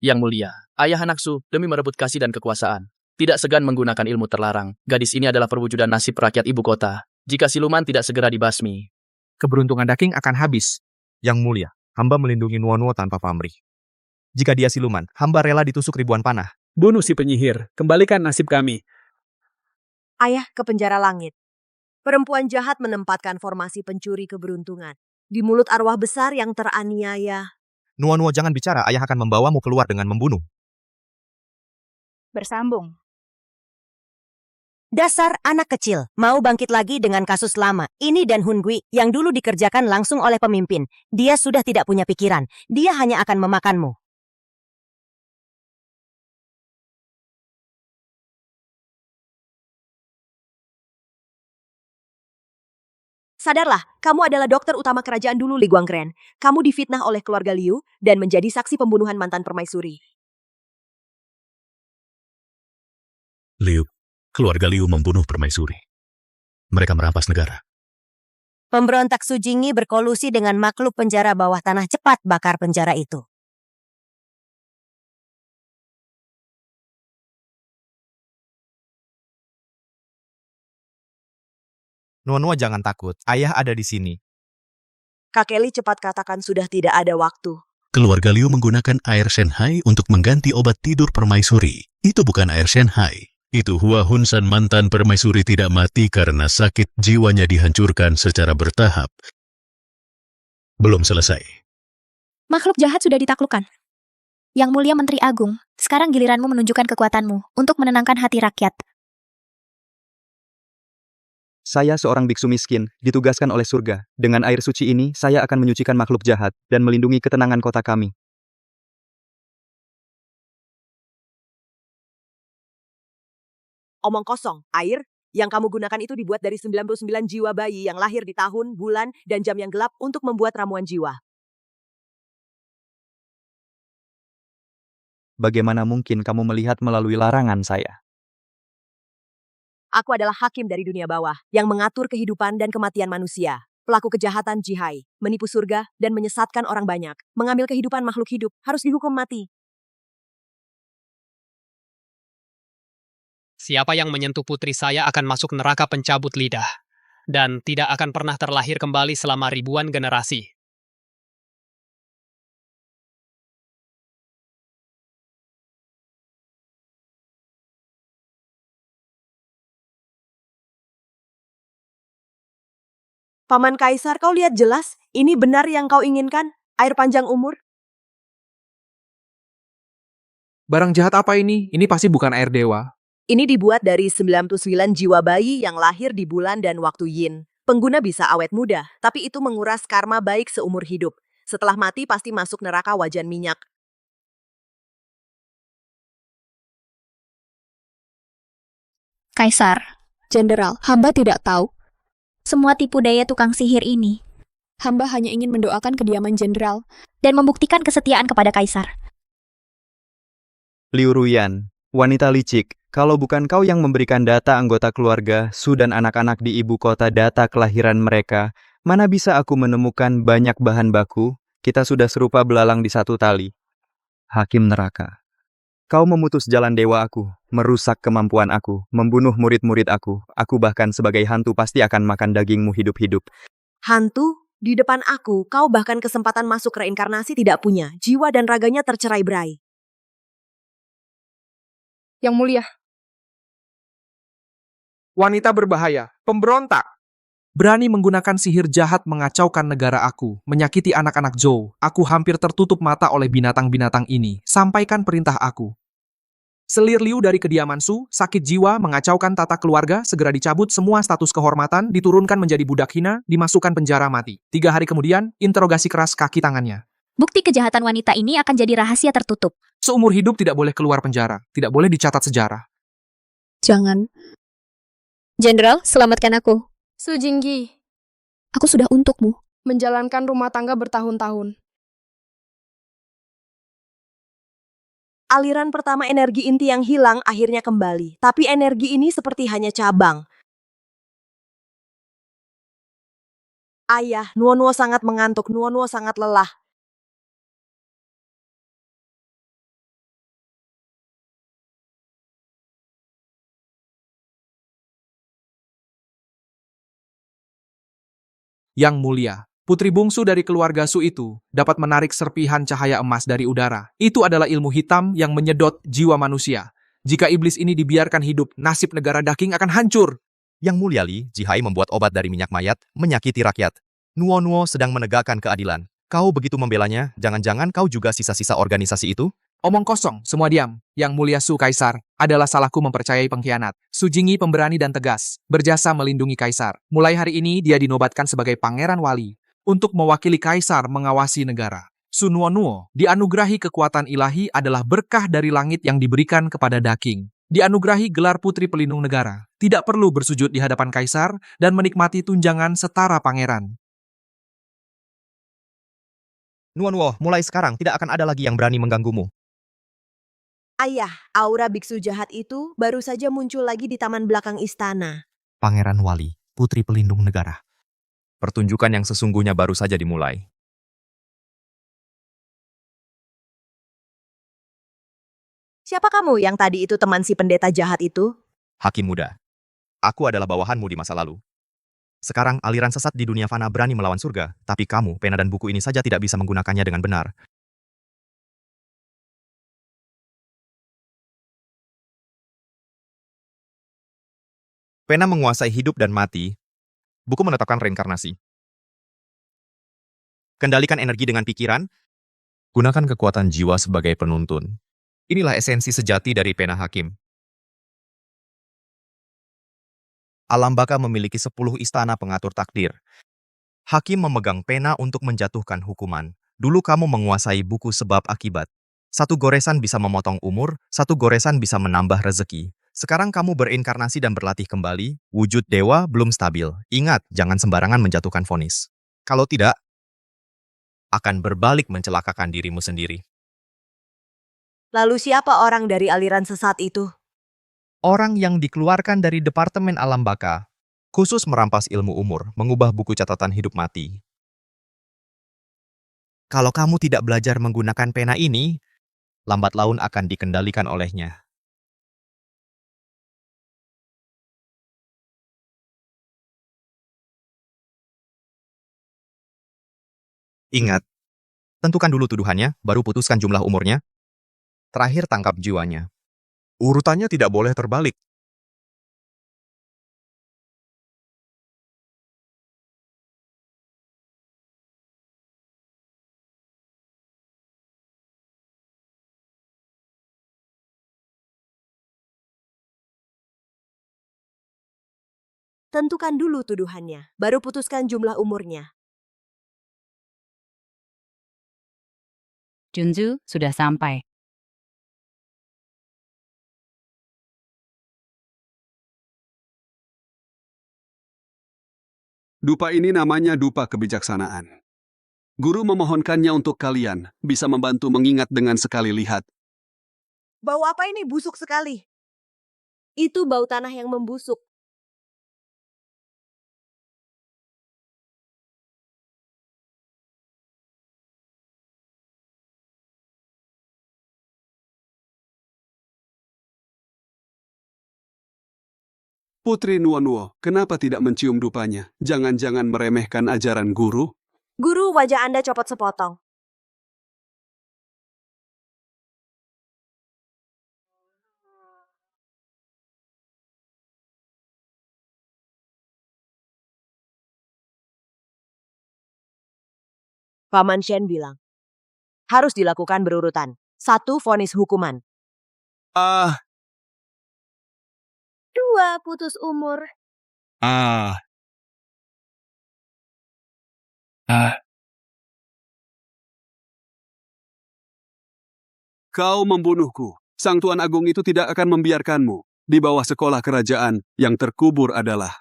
Yang mulia, ayah anak Su demi merebut kasih dan kekuasaan, tidak segan menggunakan ilmu terlarang. Gadis ini adalah perwujudan nasib rakyat ibu kota. Jika siluman tidak segera dibasmi, keberuntungan Daking akan habis. Yang mulia, hamba melindungi Nuo tanpa pamrih. Jika dia siluman, hamba rela ditusuk ribuan panah. Bunuh si penyihir, kembalikan nasib kami. Ayah ke penjara langit. Perempuan jahat menempatkan formasi pencuri keberuntungan. Di mulut arwah besar yang teraniaya. Nuo jangan bicara, ayah akan membawamu keluar dengan membunuh. Bersambung. Dasar anak kecil, mau bangkit lagi dengan kasus lama. Ini dan Hun Gui yang dulu dikerjakan langsung oleh pemimpin. Dia sudah tidak punya pikiran. Dia hanya akan memakanmu. Sadarlah, kamu adalah dokter utama kerajaan dulu Li Guangren. Kamu difitnah oleh keluarga Liu dan menjadi saksi pembunuhan mantan permaisuri. Liu, keluarga Liu membunuh permaisuri. Mereka merampas negara. Pemberontak Su Jingyi berkolusi dengan makhluk penjara bawah tanah, cepat bakar penjara itu. Nuo jangan takut, ayah ada di sini. Kak Kelly cepat katakan sudah tidak ada waktu. Keluarga Liu menggunakan air Shenhai untuk mengganti obat tidur permaisuri. Itu bukan air Shenhai. Itu Hua Hunsan mantan permaisuri tidak mati karena sakit jiwanya dihancurkan secara bertahap. Belum selesai. Makhluk jahat sudah ditaklukkan. Yang Mulia Menteri Agung, sekarang giliranmu menunjukkan kekuatanmu untuk menenangkan hati rakyat. Saya seorang biksu miskin, ditugaskan oleh surga. Dengan air suci ini, saya akan menyucikan makhluk jahat dan melindungi ketenangan kota kami. Omong kosong, air yang kamu gunakan itu dibuat dari 99 jiwa bayi yang lahir di tahun, bulan, dan jam yang gelap untuk membuat ramuan jiwa. Bagaimana mungkin kamu melihat melalui larangan saya? Aku adalah hakim dari dunia bawah yang mengatur kehidupan dan kematian manusia. Pelaku kejahatan jihai, menipu surga, dan menyesatkan orang banyak. Mengambil kehidupan makhluk hidup harus dihukum mati. Siapa yang menyentuh putri saya akan masuk neraka pencabut lidah. Dan tidak akan pernah terlahir kembali selama ribuan generasi. Paman Kaisar, kau lihat jelas? Ini benar yang kau inginkan? Air panjang umur? Barang jahat apa ini? Ini pasti bukan air dewa. Ini dibuat dari 99 jiwa bayi yang lahir di bulan dan waktu yin. Pengguna bisa awet muda, tapi itu menguras karma baik seumur hidup. Setelah mati pasti masuk neraka wajan minyak. Kaisar, Jenderal, hamba tidak tahu. Semua tipu daya tukang sihir ini. Hamba hanya ingin mendoakan kediaman jenderal. Dan membuktikan kesetiaan kepada Kaisar. Liu Ruyan, wanita licik, kalau bukan kau yang memberikan data anggota keluarga Su dan anak-anak di ibu kota data kelahiran mereka, mana bisa aku menemukan banyak bahan baku? Kita sudah serupa belalang di satu tali. Hakim neraka. Kau memutus jalan dewa aku, merusak kemampuan aku, membunuh murid-murid aku. Aku bahkan sebagai hantu pasti akan makan dagingmu hidup-hidup. Hantu? Di depan aku, kau bahkan kesempatan masuk reinkarnasi tidak punya. Jiwa dan raganya tercerai-berai. Yang Mulia. Wanita berbahaya, pemberontak. Berani menggunakan sihir jahat mengacaukan negara aku, menyakiti anak-anak Zhou. Aku hampir tertutup mata oleh binatang-binatang ini. Sampaikan perintah aku. Selir Liu dari kediaman Su, sakit jiwa, mengacaukan tata keluarga, segera dicabut semua status kehormatan, diturunkan menjadi budak hina, dimasukkan penjara mati. 3 hari kemudian, interogasi keras kaki tangannya. Bukti kejahatan wanita ini akan jadi rahasia tertutup. Seumur hidup tidak boleh keluar penjara, tidak boleh dicatat sejarah. Jangan. Jenderal, selamatkan aku. Su Jinggi. Aku sudah untukmu. Menjalankan rumah tangga bertahun-tahun. Aliran pertama energi inti yang hilang akhirnya kembali. Tapi energi ini seperti hanya cabang. Ayah, Nuo-Nuo sangat mengantuk, Nuo-Nuo sangat lelah. Yang Mulia, putri bungsu dari keluarga Su itu dapat menarik serpihan cahaya emas dari udara. Itu adalah ilmu hitam yang menyedot jiwa manusia. Jika iblis ini dibiarkan hidup, nasib negara Daking akan hancur. Yang Mulia Li, Jihai membuat obat dari minyak mayat, menyakiti rakyat. Nuo-Nuo sedang menegakkan keadilan. Kau begitu membelanya, jangan-jangan kau juga sisa-sisa organisasi itu? Omong kosong, semua diam. Yang Mulia Su Kaisar, adalah salahku mempercayai pengkhianat. Su Jinggi pemberani dan tegas, berjasa melindungi Kaisar. Mulai hari ini dia dinobatkan sebagai Pangeran Wali untuk mewakili Kaisar mengawasi negara. Su Nuo-Nuo dianugerahi kekuatan ilahi adalah berkah dari langit yang diberikan kepada Daking. Dianugerahi gelar putri pelindung negara. Tidak perlu bersujud di hadapan Kaisar dan menikmati tunjangan setara pangeran. Nuo-Nuo, mulai sekarang tidak akan ada lagi yang berani mengganggumu. Ayah, aura biksu jahat itu baru saja muncul lagi di taman belakang istana. Pangeran Wali, putri pelindung negara. Pertunjukan yang sesungguhnya baru saja dimulai. Siapa kamu yang tadi itu teman si pendeta jahat itu? Hakim muda, aku adalah bawahanmu di masa lalu. Sekarang aliran sesat di dunia fana berani melawan surga, tapi kamu, pena dan buku ini saja tidak bisa menggunakannya dengan benar. Pena menguasai hidup dan mati. Buku menetapkan reinkarnasi. Kendalikan energi dengan pikiran. Gunakan kekuatan jiwa sebagai penuntun. Inilah esensi sejati dari pena hakim. Alam baka memiliki 10 istana pengatur takdir. Hakim memegang pena untuk menjatuhkan hukuman. Dulu kamu menguasai buku sebab akibat. Satu goresan bisa memotong umur, satu goresan bisa menambah rezeki. Sekarang kamu berinkarnasi dan berlatih kembali, wujud dewa belum stabil. Ingat, jangan sembarangan menjatuhkan vonis. Kalau tidak, akan berbalik mencelakakan dirimu sendiri. Lalu siapa orang dari aliran sesat itu? Orang yang dikeluarkan dari Departemen Alam Baka, khusus merampas ilmu umur, mengubah buku catatan hidup mati. Kalau kamu tidak belajar menggunakan pena ini, lambat laun akan dikendalikan olehnya. Ingat, tentukan dulu tuduhannya, baru putuskan jumlah umurnya. Terakhir tangkap jiwanya. Urutannya tidak boleh terbalik. Tentukan dulu tuduhannya, baru putuskan jumlah umurnya. Junzu sudah sampai. Dupa ini namanya dupa kebijaksanaan. Guru memohonkannya untuk kalian bisa membantu mengingat dengan sekali lihat. Bau apa ini busuk sekali? Itu bau tanah yang membusuk. Putri Nuo-Nuo, kenapa tidak mencium dupanya? Jangan-jangan meremehkan ajaran guru? Guru, wajah Anda copot sepotong. Paman Shen bilang, harus dilakukan berurutan. 1 vonis hukuman. 2 putus umur. Kau membunuhku. Sang Tuan Agung itu tidak akan membiarkanmu. Di bawah sekolah kerajaan yang terkubur adalah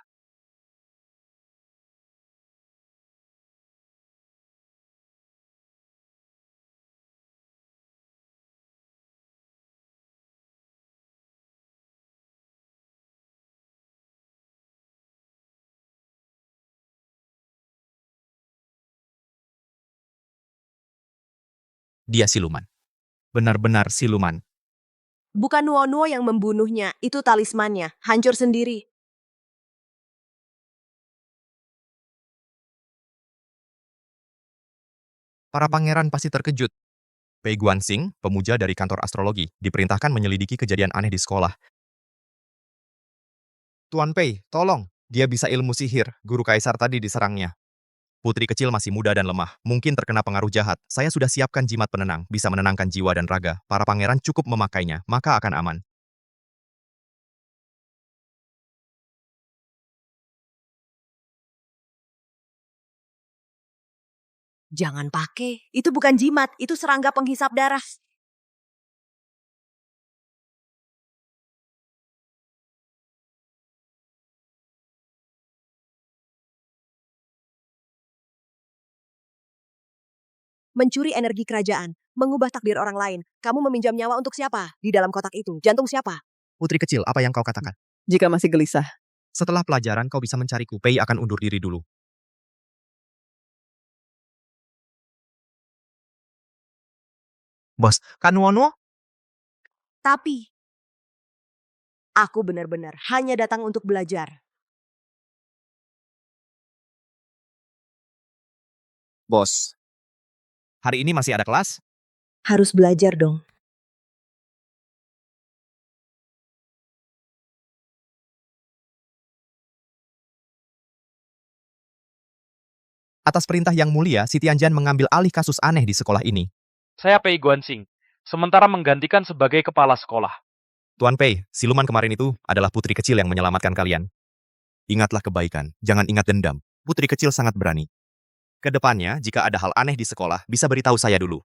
Dia siluman. Benar-benar siluman. Bukan Nuo-Nuo yang membunuhnya, itu talismannya. Hancur sendiri. Para pangeran pasti terkejut. Pei Guanxing, pemuja dari kantor astrologi, diperintahkan menyelidiki kejadian aneh di sekolah. Tuan Pei, tolong. Dia bisa ilmu sihir. Guru kaisar tadi diserangnya. Putri kecil masih muda dan lemah, mungkin terkena pengaruh jahat. Saya sudah siapkan jimat penenang, bisa menenangkan jiwa dan raga. Para pangeran cukup memakainya, maka akan aman. Jangan pakai. Itu bukan jimat, itu serangga penghisap darah. Mencuri energi kerajaan, mengubah takdir orang lain. Kamu meminjam nyawa untuk siapa? Di dalam kotak itu, jantung siapa? Putri kecil, apa yang kau katakan? Jika masih gelisah. Setelah pelajaran, kau bisa mencariku. Pei akan undur diri dulu. Bos, kan Nuo-Nuo? Tapi, aku benar-benar hanya datang untuk belajar. Bos, hari ini masih ada kelas? Harus belajar dong. Atas perintah Yang Mulia, si Tianjian mengambil alih kasus aneh di sekolah ini. Saya Pei Guanxing, sementara menggantikan sebagai kepala sekolah. Tuan Pei, siluman kemarin itu adalah putri kecil yang menyelamatkan kalian. Ingatlah kebaikan, jangan ingat dendam. Putri kecil sangat berani. Kedepannya, jika ada hal aneh di sekolah, bisa beritahu saya dulu.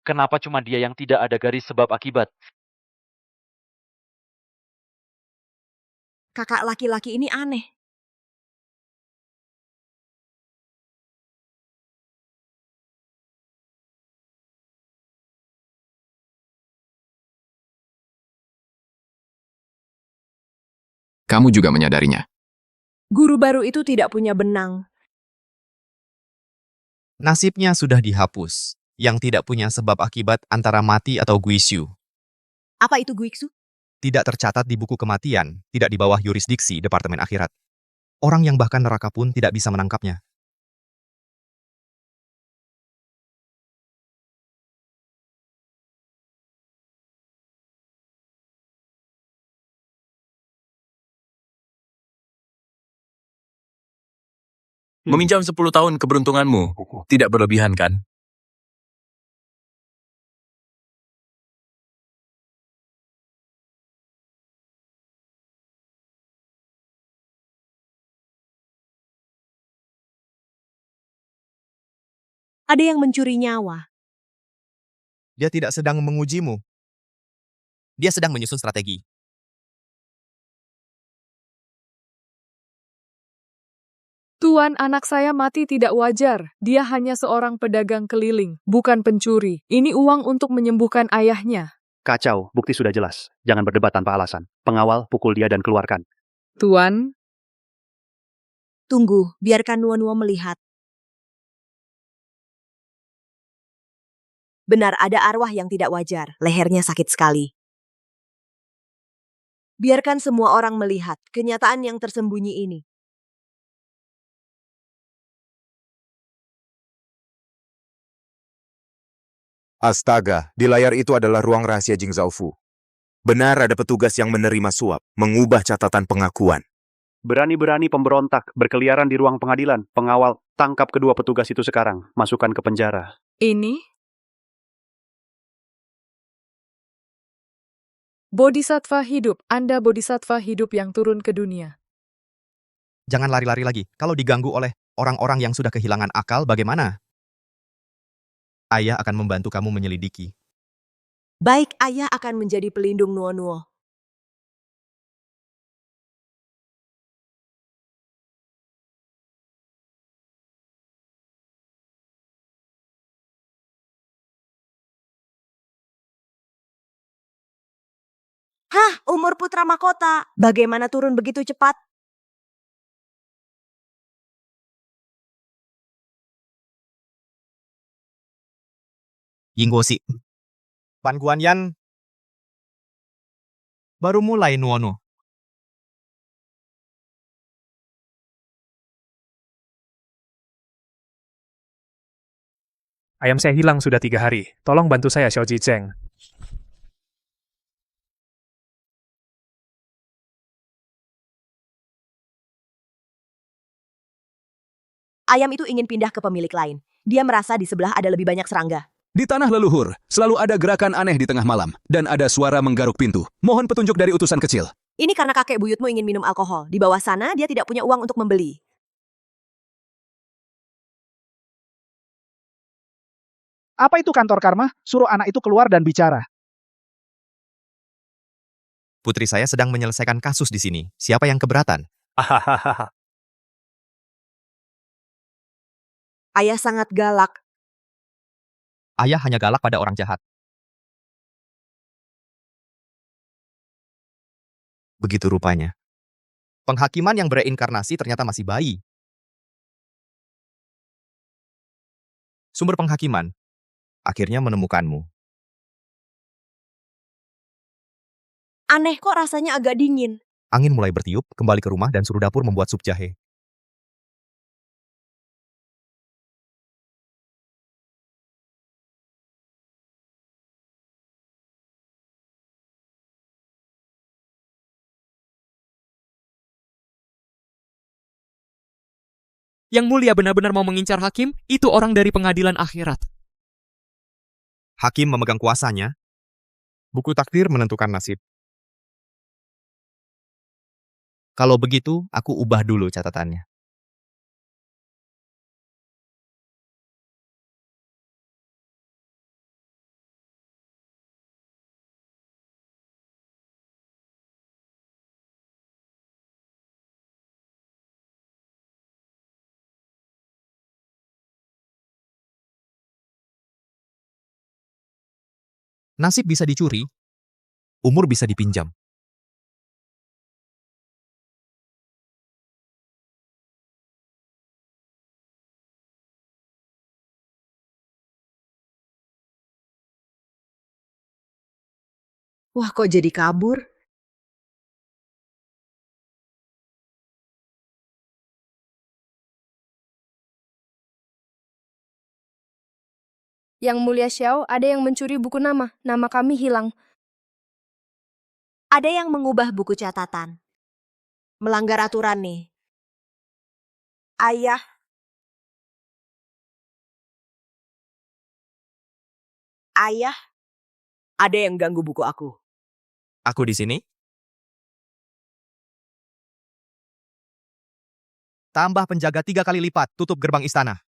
Kenapa cuma dia yang tidak ada garis sebab akibat? Kakak laki-laki ini aneh. Kamu juga menyadarinya. Guru baru itu tidak punya benang. Nasibnya sudah dihapus. Yang tidak punya sebab akibat antara mati atau guisyu. Apa itu Guiksu? Tidak tercatat di buku kematian, tidak di bawah yurisdiksi Departemen Akhirat. Orang yang bahkan neraka pun tidak bisa menangkapnya. Meminjam 10 tahun keberuntunganmu, tidak berlebihan kan? Ada yang mencuri nyawa. Dia tidak sedang mengujimu. Dia sedang menyusun strategi. Tuan, anak saya mati tidak wajar. Dia hanya seorang pedagang keliling, bukan pencuri. Ini uang untuk menyembuhkan ayahnya. Kacau, bukti sudah jelas. Jangan berdebat tanpa alasan. Pengawal, pukul dia dan keluarkan. Tuan, Tunggu, biarkan Nuo-Nuo melihat. Benar ada arwah yang tidak wajar. Lehernya sakit sekali. Biarkan semua orang melihat kenyataan yang tersembunyi ini. Astaga, di layar itu adalah ruang rahasia Jing Zhaofu. Benar ada petugas yang menerima suap, mengubah catatan pengakuan. Berani-berani pemberontak, berkeliaran di ruang pengadilan. Pengawal, tangkap kedua petugas itu sekarang. Masukkan ke penjara. ini Bodhisattva hidup. Anda bodhisattva hidup yang turun ke dunia. Jangan lari-lari lagi. Kalau diganggu oleh orang-orang yang sudah kehilangan akal, bagaimana? Ayah akan membantu kamu menyelidiki. Baik, ayah akan menjadi pelindung Nuo-Nuo. Hah, umur putra mahkota. Bagaimana turun begitu cepat? Yingguosi. Pan Guanyan. Baru mulai Nuono. Ayam saya hilang sudah 3 hari. Tolong bantu saya, Xiao Zheng. Ayam itu ingin pindah ke pemilik lain. Dia merasa di sebelah ada lebih banyak serangga. Di tanah leluhur, selalu ada gerakan aneh di tengah malam, dan ada suara menggaruk pintu. Mohon petunjuk dari utusan kecil. Ini karena kakek buyutmu ingin minum alkohol. Di bawah sana dia tidak punya uang untuk membeli. Apa itu kantor karma? Suruh anak itu keluar dan bicara. Putri saya sedang menyelesaikan kasus di sini. Siapa yang keberatan? Hahaha. Ayah sangat galak. Ayah hanya galak pada orang jahat. Begitu rupanya. Penghakiman yang bereinkarnasi ternyata masih bayi. Sumber penghakiman akhirnya menemukanmu. Aneh kok rasanya agak dingin. Angin mulai bertiup, kembali ke rumah dan suruh dapur membuat sup jahe. Yang Mulia benar-benar mau mengincar hakim, itu orang dari pengadilan akhirat. Hakim memegang kuasanya. Buku takdir menentukan nasib. Kalau begitu, aku ubah dulu catatannya. Nasib bisa dicuri, umur bisa dipinjam. Wah, kok jadi kabur? Yang Mulia Xiao, ada yang mencuri buku nama. Nama kami hilang. Ada yang mengubah buku catatan. Melanggar aturan nih. Ayah. Ayah. Ada yang ganggu buku aku. Aku di sini. Tambah penjaga 3 kali lipat, tutup gerbang istana.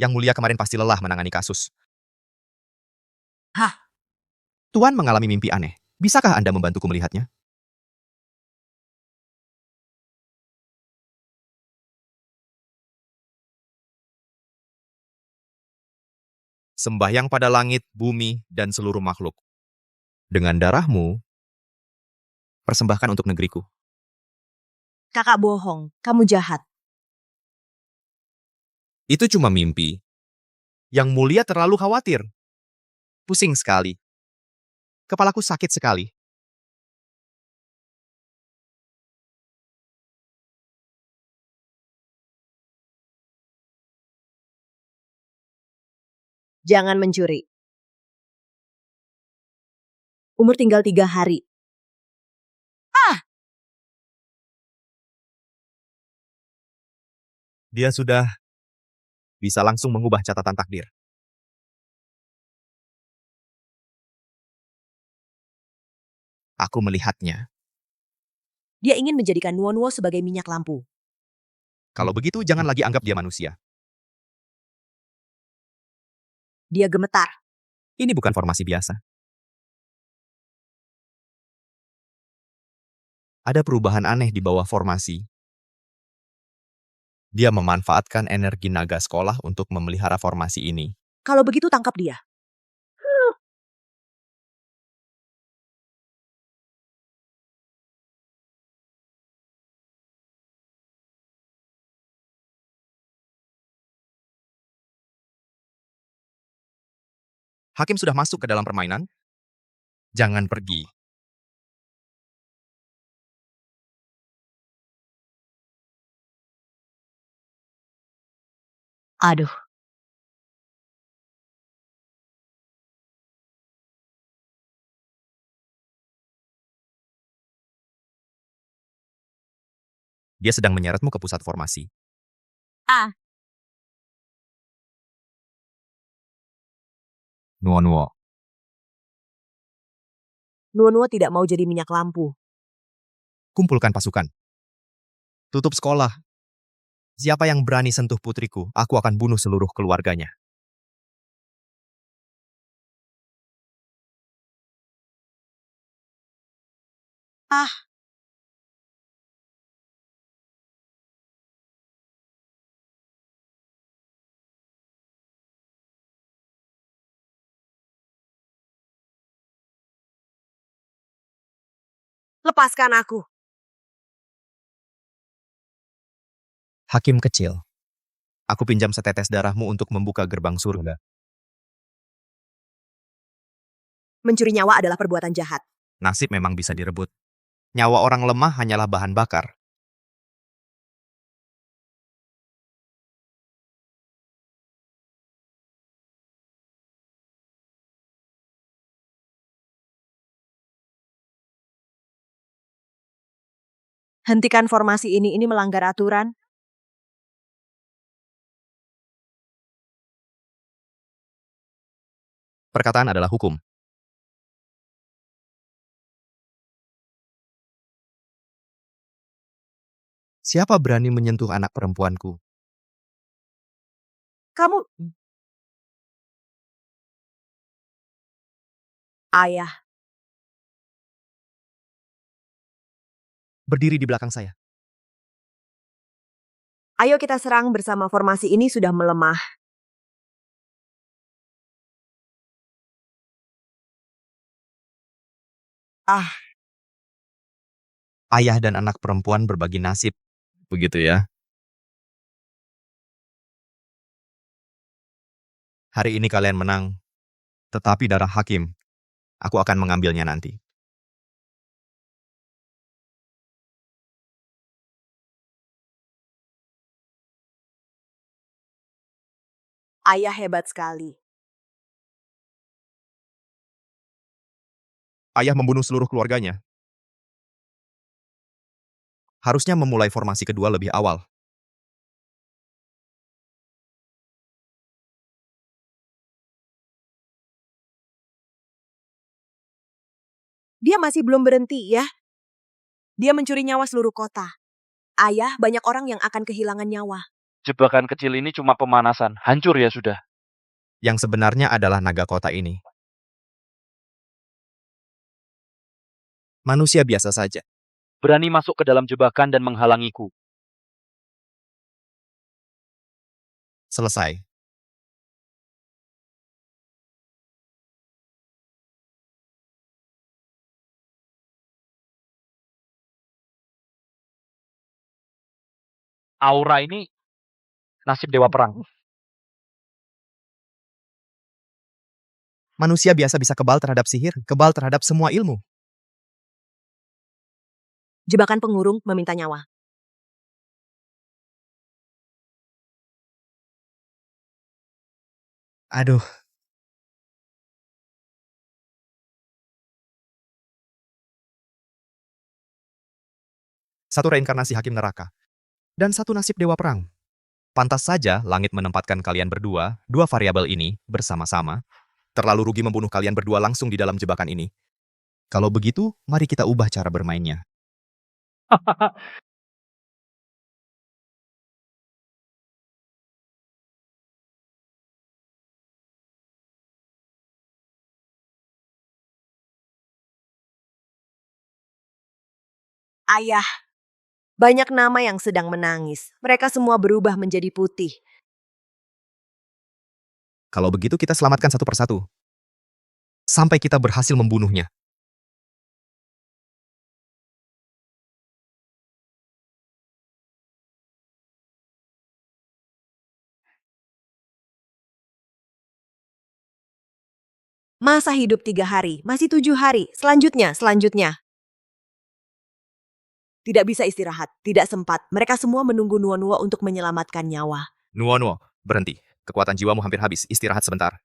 Yang Mulia kemarin pasti lelah menangani kasus. Hah? Tuan mengalami mimpi aneh. Bisakah Anda membantuku melihatnya? Sembahyang pada langit, bumi, dan seluruh makhluk. Dengan darahmu, persembahkan untuk negeriku. Kakak bohong. Kamu jahat. Itu cuma mimpi. Yang Mulia terlalu khawatir. Pusing sekali. Kepalaku sakit sekali. Jangan mencuri. Umur tinggal 3 hari. Dia sudah bisa langsung mengubah catatan takdir. Aku melihatnya. Dia ingin menjadikan Nuo-Nuo sebagai minyak lampu. Kalau begitu, jangan lagi anggap dia manusia. Dia gemetar. Ini bukan formasi biasa. Ada perubahan aneh di bawah formasi. Dia memanfaatkan energi naga sekolah untuk memelihara formasi ini. Kalau begitu tangkap dia. Hakim sudah masuk ke dalam permainan. Jangan pergi. Aduh. Dia sedang menyeretmu ke pusat formasi. Nuo-Nuo. Nuo-Nuo tidak mau jadi minyak lampu. Kumpulkan pasukan. Tutup sekolah. Siapa yang berani sentuh putriku, aku akan bunuh seluruh keluarganya. Lepaskan aku. Hakim kecil. Aku pinjam setetes darahmu untuk membuka gerbang surga. Mencuri nyawa adalah perbuatan jahat. Nasib memang bisa direbut. Nyawa orang lemah hanyalah bahan bakar. Hentikan formasi ini melanggar aturan. Perkataan adalah hukum. Siapa berani menyentuh anak perempuanku? Kamu... Ayah, Berdiri di belakang saya. ayo kita serang bersama, formasi ini sudah melemah. Ayah dan anak perempuan berbagi nasib. Begitu ya. Hari ini kalian menang, tetapi darah hakim, aku akan mengambilnya nanti. Ayah hebat sekali. Ayah membunuh seluruh keluarganya. Harusnya memulai formasi kedua lebih awal. Dia masih belum berhenti ya. Dia mencuri nyawa seluruh kota. Ayah, banyak orang yang akan kehilangan nyawa. Jebakan kecil ini cuma pemanasan. Hancur ya sudah. Yang sebenarnya adalah naga kota ini. Manusia biasa saja. Berani masuk ke dalam jebakan dan menghalangiku. Selesai. Aura ini nasib dewa perang. Manusia biasa bisa kebal terhadap sihir, kebal terhadap semua ilmu. Jebakan pengurung meminta nyawa. Aduh. Satu reinkarnasi hakim neraka. Dan satu nasib dewa perang. Pantas saja langit menempatkan kalian berdua, dua variabel ini, bersama-sama. Terlalu rugi membunuh kalian berdua langsung di dalam jebakan ini. Kalau begitu, mari kita ubah cara bermainnya. Ayah, banyak nama yang sedang menangis. Mereka semua berubah menjadi putih. Kalau begitu kita selamatkan satu persatu. Sampai kita berhasil membunuhnya. Masa hidup 3 hari, masih 7 hari. Selanjutnya. Tidak bisa istirahat, tidak sempat. Mereka semua menunggu Nuo-Nuo untuk menyelamatkan nyawa. Nuo-Nuo, berhenti. Kekuatan jiwamu hampir habis. Istirahat sebentar.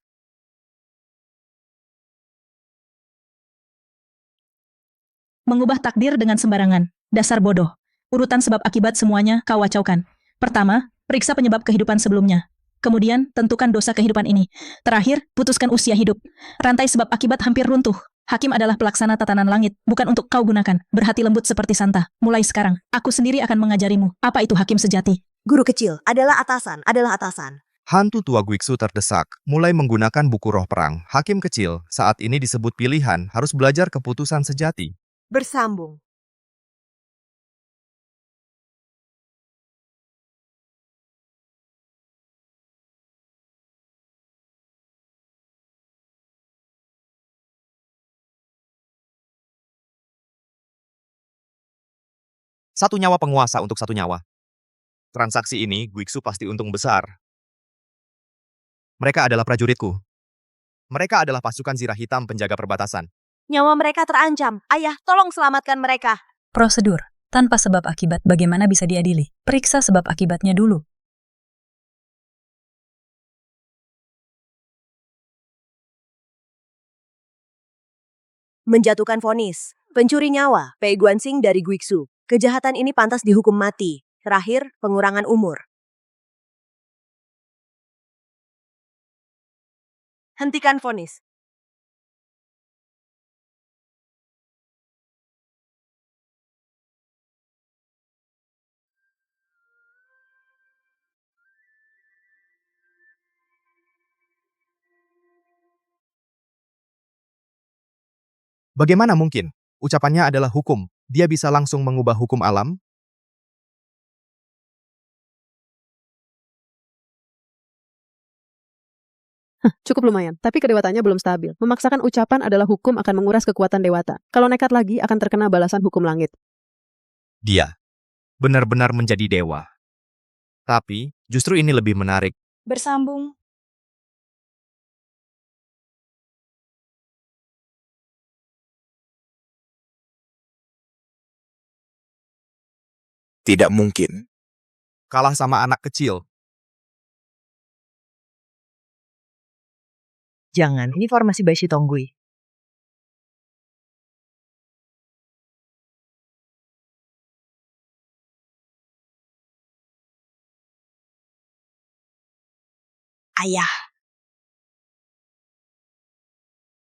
Mengubah takdir dengan sembarangan. Dasar bodoh. Urutan sebab akibat semuanya kau wacaukan. Pertama, periksa penyebab kehidupan sebelumnya. Kemudian, tentukan dosa kehidupan ini. Terakhir, putuskan usia hidup. Rantai sebab akibat hampir runtuh. Hakim adalah pelaksana tatanan langit, bukan untuk kau gunakan. Berhati lembut seperti Santa. Mulai sekarang, aku sendiri akan mengajarimu. Apa itu hakim sejati? Guru kecil adalah atasan. Hantu tua Guiksu terdesak, mulai menggunakan buku roh perang. Hakim kecil, saat ini disebut pilihan, harus belajar keputusan sejati. Bersambung. Satu nyawa penguasa untuk satu nyawa. Transaksi ini, Guiksu pasti untung besar. Mereka adalah prajuritku. Mereka adalah pasukan zirah hitam penjaga perbatasan. Nyawa mereka terancam. Ayah, tolong selamatkan mereka. Prosedur. Tanpa sebab akibat bagaimana bisa diadili? Periksa sebab akibatnya dulu. Menjatuhkan vonis. Pencuri nyawa, Pei Guanxing dari Guiksu. Kejahatan ini pantas dihukum mati. Terakhir, pengurangan umur. Hentikan vonis. Bagaimana mungkin? Ucapannya adalah hukum. Dia bisa langsung mengubah hukum alam? Cukup lumayan, tapi kedewatannya belum stabil. Memaksakan ucapan adalah hukum akan menguras kekuatan dewata. Kalau nekat lagi akan terkena balasan hukum langit. Dia benar-benar menjadi dewa. Tapi, justru ini lebih menarik. Bersambung. Tidak mungkin. Kalah sama anak kecil. Jangan, ini formasi Baishi Tonggui. Ayah.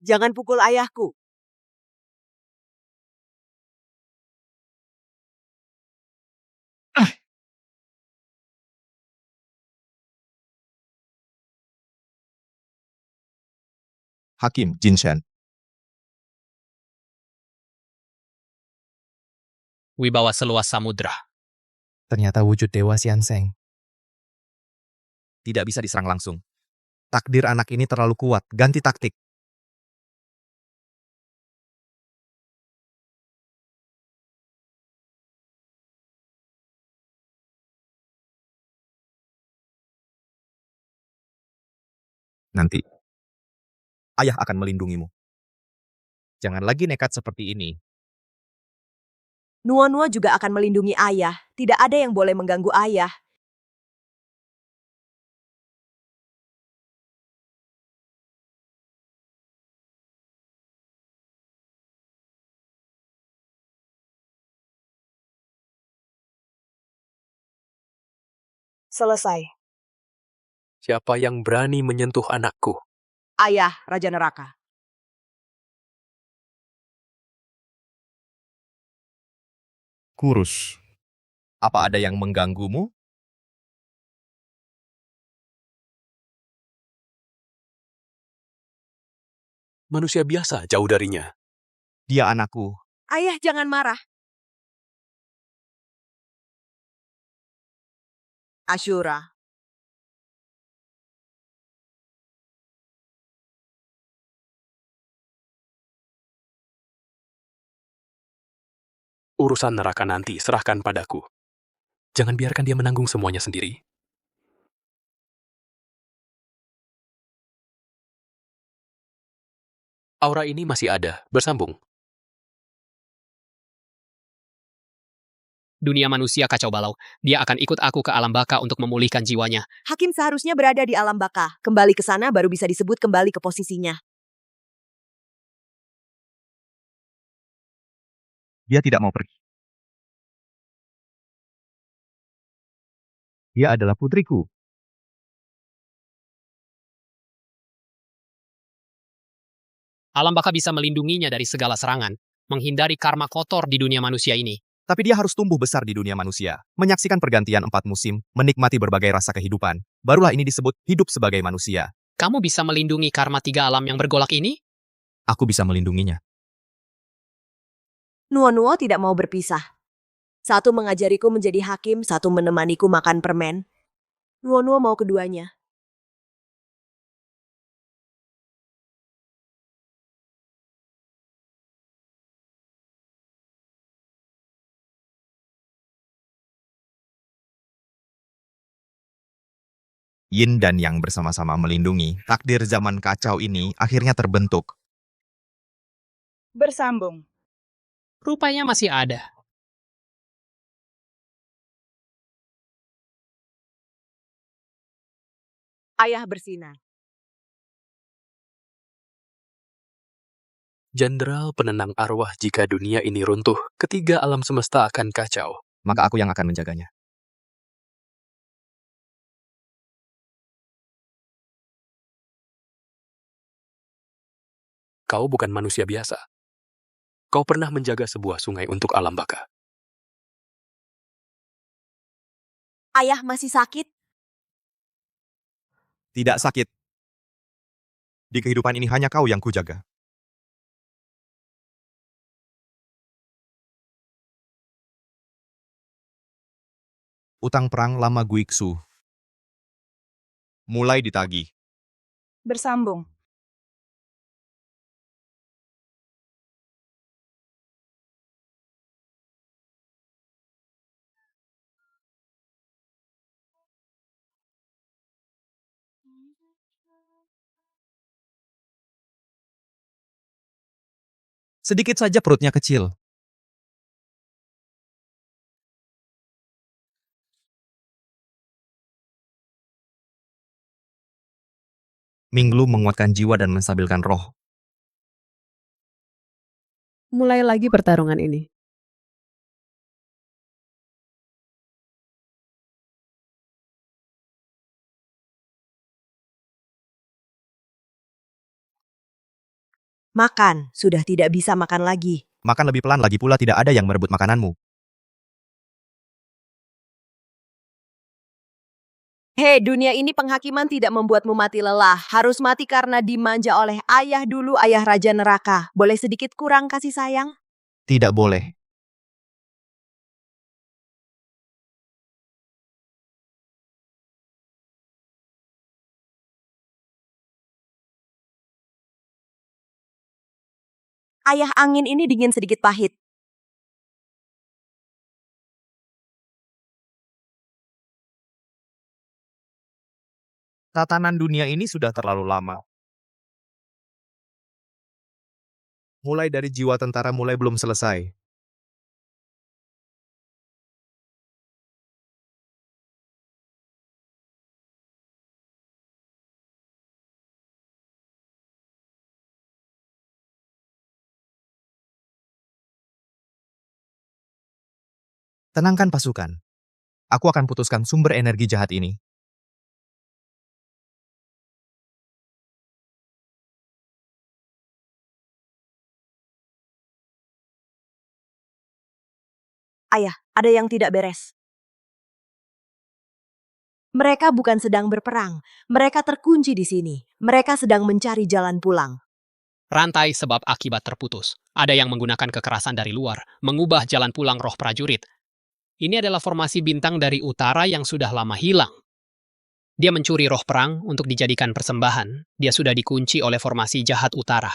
Jangan pukul ayahku. Hakim Jinshan. Wibawa seluas samudra. Ternyata wujud Dewa Xianseng. Tidak bisa diserang langsung. Takdir anak ini terlalu kuat. Ganti taktik. Nanti, ayah akan melindungimu. Jangan lagi nekat seperti ini. Nuanua juga akan melindungi ayah. Tidak ada yang boleh mengganggu ayah. Selesai. Siapa yang berani menyentuh anakku? Ayah, Raja Neraka. Kurus. Apa ada yang mengganggumu? Manusia biasa jauh darinya. Dia anakku. Ayah, jangan marah. Ashura. Urusan neraka nanti serahkan padaku. Jangan biarkan dia menanggung semuanya sendiri. Aura ini masih ada, bersambung. Dunia manusia kacau balau. Dia akan ikut aku ke alam baka untuk memulihkan jiwanya. Hakim seharusnya berada di alam baka. Kembali ke sana baru bisa disebut kembali ke posisinya. Dia tidak mau pergi. Dia adalah putriku. Alam baka bisa melindunginya dari segala serangan, menghindari karma kotor di dunia manusia ini. Tapi dia harus tumbuh besar di dunia manusia, menyaksikan pergantian 4 musim, menikmati berbagai rasa kehidupan. Barulah ini disebut hidup sebagai manusia. Kamu bisa melindungi karma 3 alam yang bergolak ini? Aku bisa melindunginya. Nuo-Nuo tidak mau berpisah. Satu mengajariku menjadi hakim, satu menemaniku makan permen. Nuo-Nuo mau keduanya. Yin dan Yang bersama-sama melindungi, takdir zaman kacau ini akhirnya terbentuk. Bersambung. Rupanya masih ada. Ayah bersinar. Jenderal penenang arwah jika dunia ini runtuh, ketiga alam semesta akan kacau. Maka aku yang akan menjaganya. Kau bukan manusia biasa. Kau pernah menjaga sebuah sungai untuk alam baka. Ayah masih sakit? Tidak sakit. Di kehidupan ini hanya kau yang kujaga. Utang perang lama Guiksu mulai ditagih. Bersambung. Sedikit saja perutnya kecil. Minglu menguatkan jiwa dan menstabilkan roh. Mulai lagi pertarungan ini. Makan, sudah tidak bisa makan lagi. Makan lebih pelan lagi pula tidak ada yang merebut makananmu. Hei, dunia ini penghakiman tidak membuatmu mati lelah. Harus mati karena dimanja oleh ayah dulu, ayah Raja Neraka. Boleh sedikit kurang kasih sayang? Tidak boleh. Ayah angin ini dingin sedikit pahit. Tatanan dunia ini sudah terlalu lama. Mulai dari jiwa tentara mulai belum selesai. Tenangkan pasukan. Aku akan putuskan sumber energi jahat ini. Ayah, ada yang tidak beres. Mereka bukan sedang berperang. Mereka terkunci di sini. Mereka sedang mencari jalan pulang. Rantai sebab akibat terputus. Ada yang menggunakan kekerasan dari luar, mengubah jalan pulang roh prajurit. Ini adalah formasi bintang dari utara yang sudah lama hilang. Dia mencuri roh perang untuk dijadikan persembahan. Dia sudah dikunci oleh formasi jahat utara.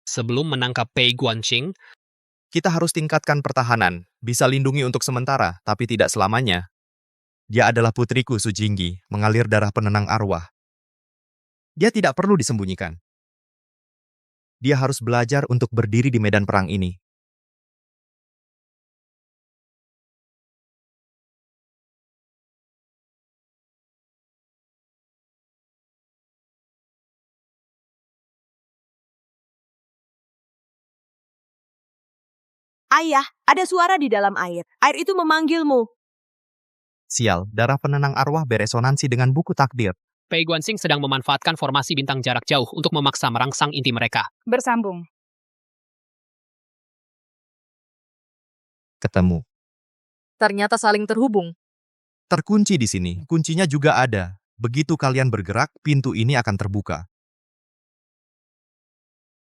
Sebelum menangkap Pei Guanxing, kita harus tingkatkan pertahanan. Bisa lindungi untuk sementara, tapi tidak selamanya. Dia adalah putriku Su Jinggi, mengalir darah penenang arwah. Dia tidak perlu disembunyikan. Dia harus belajar untuk berdiri di medan perang ini. Ayah, ada suara di dalam air. Air itu memanggilmu. Sial, darah penenang arwah beresonansi dengan buku takdir. Pei Guanxing sedang memanfaatkan formasi bintang jarak jauh untuk memaksa merangsang inti mereka. Bersambung. Ketemu. Ternyata saling terhubung. Terkunci di sini. Kuncinya juga ada. Begitu kalian bergerak, pintu ini akan terbuka.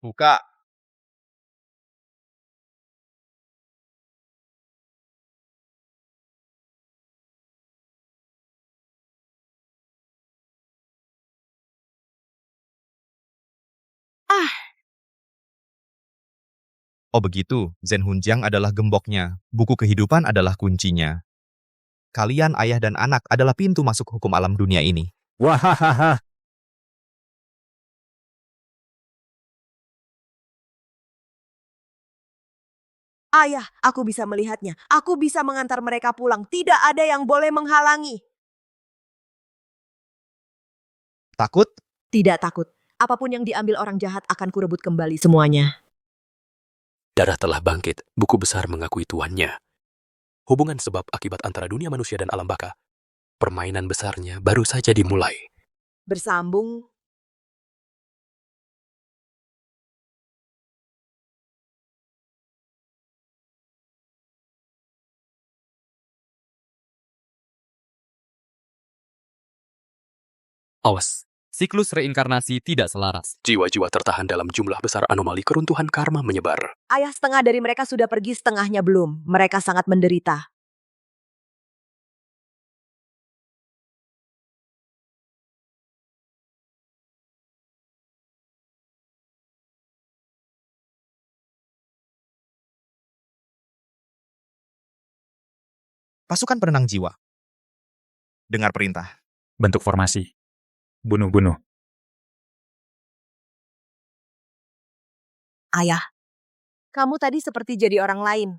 Buka. Oh begitu, Zhen Hunjiang adalah gemboknya. Buku kehidupan adalah kuncinya. Kalian ayah dan anak adalah pintu masuk hukum alam dunia ini. Wahahaha. Ayah, aku bisa melihatnya. Aku bisa mengantar mereka pulang. Tidak ada yang boleh menghalangi. Takut? Tidak takut. Apapun yang diambil orang jahat akan kurebut kembali semuanya. Darah telah bangkit, buku besar mengakui tuannya. Hubungan sebab akibat antara dunia manusia dan alam baka. Permainan besarnya baru saja dimulai. Bersambung. Awas, siklus reinkarnasi tidak selaras. Jiwa-jiwa tertahan dalam jumlah besar anomali keruntuhan karma menyebar. Ayah setengah dari mereka sudah pergi, setengahnya belum. Mereka sangat menderita. Pasukan penenang jiwa. Dengar perintah. Bentuk formasi. Bunuh-bunuh. Ayah, kamu tadi seperti jadi orang lain.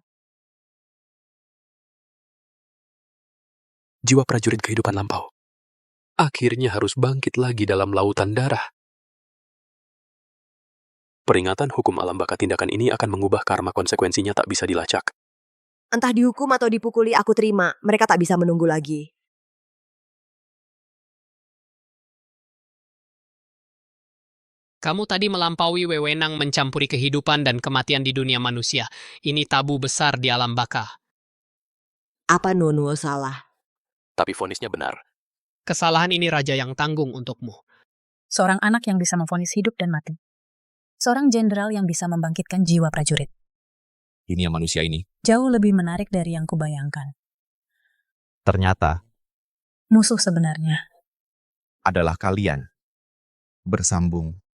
Jiwa prajurit kehidupan lampau. Akhirnya harus bangkit lagi dalam lautan darah. Peringatan hukum alam baka tindakan ini akan mengubah karma, konsekuensinya tak bisa dilacak. Entah dihukum atau dipukuli, aku terima. Mereka tak bisa menunggu lagi. Kamu tadi melampaui wewenang mencampuri kehidupan dan kematian di dunia manusia. Ini tabu besar di alam baka. Apa Nuonuo salah? Tapi vonisnya benar. Kesalahan ini raja yang tanggung untukmu. Seorang anak yang bisa memvonis hidup dan mati. Seorang jenderal yang bisa membangkitkan jiwa prajurit. Dunia manusia ini Jauh lebih menarik dari yang kubayangkan. ternyata Musuh sebenarnya. adalah kalian. Bersambung.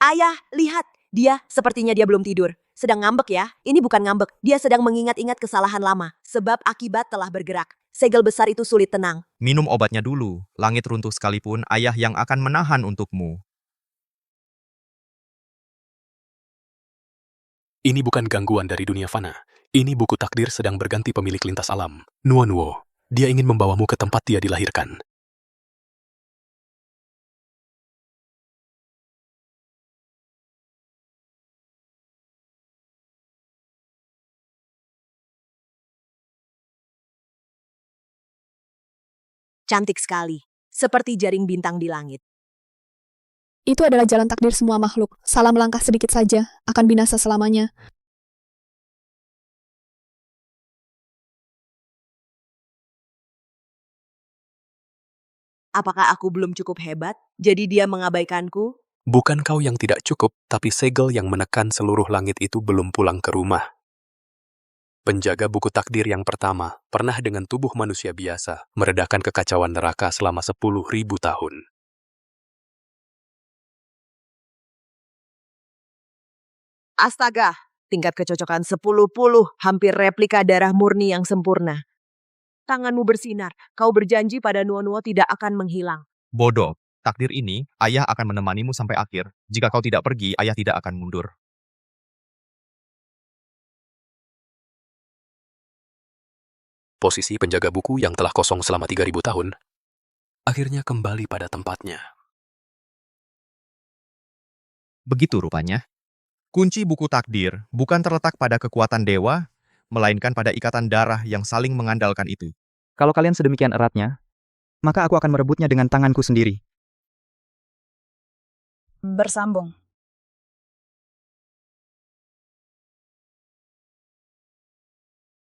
Ayah, lihat. Dia, sepertinya dia belum tidur. Sedang ngambek ya. Ini bukan ngambek. Dia sedang mengingat-ingat kesalahan lama. Sebab akibat telah bergerak. Segel besar itu sulit tenang. Minum obatnya dulu. Langit runtuh sekalipun ayah yang akan menahan untukmu. Ini bukan gangguan dari dunia fana. Ini buku takdir sedang berganti pemilik lintas alam. Nuonuo. Dia ingin membawamu ke tempat dia dilahirkan. Cantik sekali. Seperti jaring bintang di langit. Itu adalah jalan takdir semua makhluk. Salah melangkah sedikit saja, akan binasa selamanya. Apakah aku belum cukup hebat? Jadi dia mengabaikanku? Bukan kau yang tidak cukup, tapi segel yang menekan seluruh langit itu belum pulang ke rumah. Penjaga buku takdir yang pertama pernah dengan tubuh manusia biasa meredakan kekacauan neraka selama 10.000 tahun. Astaga, tingkat kecocokan 10, hampir replika darah murni yang sempurna. Tanganmu bersinar, kau berjanji pada Nuonuo tidak akan menghilang. Bodoh. Takdir ini, ayah akan menemanimu sampai akhir. Jika kau tidak pergi, ayah tidak akan mundur. Posisi penjaga buku yang telah kosong selama 3.000 tahun, akhirnya kembali pada tempatnya. Begitu rupanya. Kunci buku takdir bukan terletak pada kekuatan dewa, melainkan pada ikatan darah yang saling mengandalkan itu. Kalau kalian sedemikian eratnya, maka aku akan merebutnya dengan tanganku sendiri. Bersambung.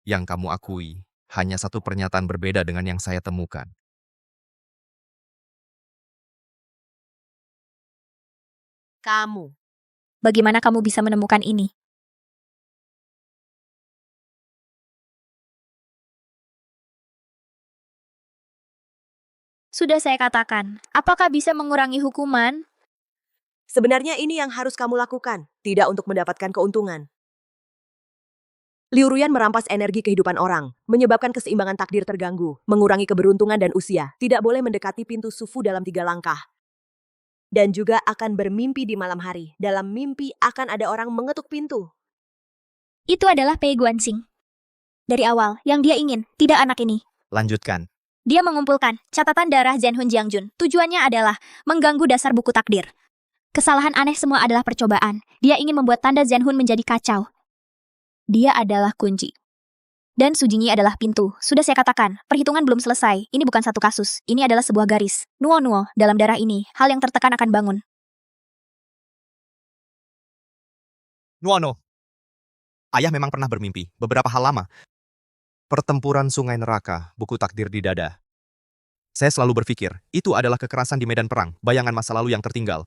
Yang kamu akui, hanya satu pernyataan berbeda dengan yang saya temukan. Kamu. Bagaimana kamu bisa menemukan ini? Sudah saya katakan, apakah bisa mengurangi hukuman? Sebenarnya ini yang harus kamu lakukan, tidak untuk mendapatkan keuntungan. Liu Ruyan merampas energi kehidupan orang, menyebabkan keseimbangan takdir terganggu, mengurangi keberuntungan dan usia, tidak boleh mendekati pintu Sufu dalam 3 langkah. Dan juga akan bermimpi di malam hari. Dalam mimpi akan ada orang mengetuk pintu. Itu adalah Pei Guanxing. Dari awal, yang dia ingin, tidak anak ini. Lanjutkan. Dia mengumpulkan catatan darah Zenhun Jiangjun. Tujuannya adalah mengganggu dasar buku takdir. Kesalahan aneh semua adalah percobaan. Dia ingin membuat tanda Zenhun menjadi kacau. Dia adalah kunci. Dan Sujingi adalah pintu. Sudah saya katakan, perhitungan belum selesai. Ini bukan satu kasus. Ini adalah sebuah garis. Nuo-nuo, dalam darah ini, hal yang tertekan akan bangun. Nuono. Ayah memang pernah bermimpi, beberapa hal lama. Pertempuran Sungai Neraka, buku takdir di dada. Saya selalu berpikir, itu adalah kekerasan di medan perang, bayangan masa lalu yang tertinggal.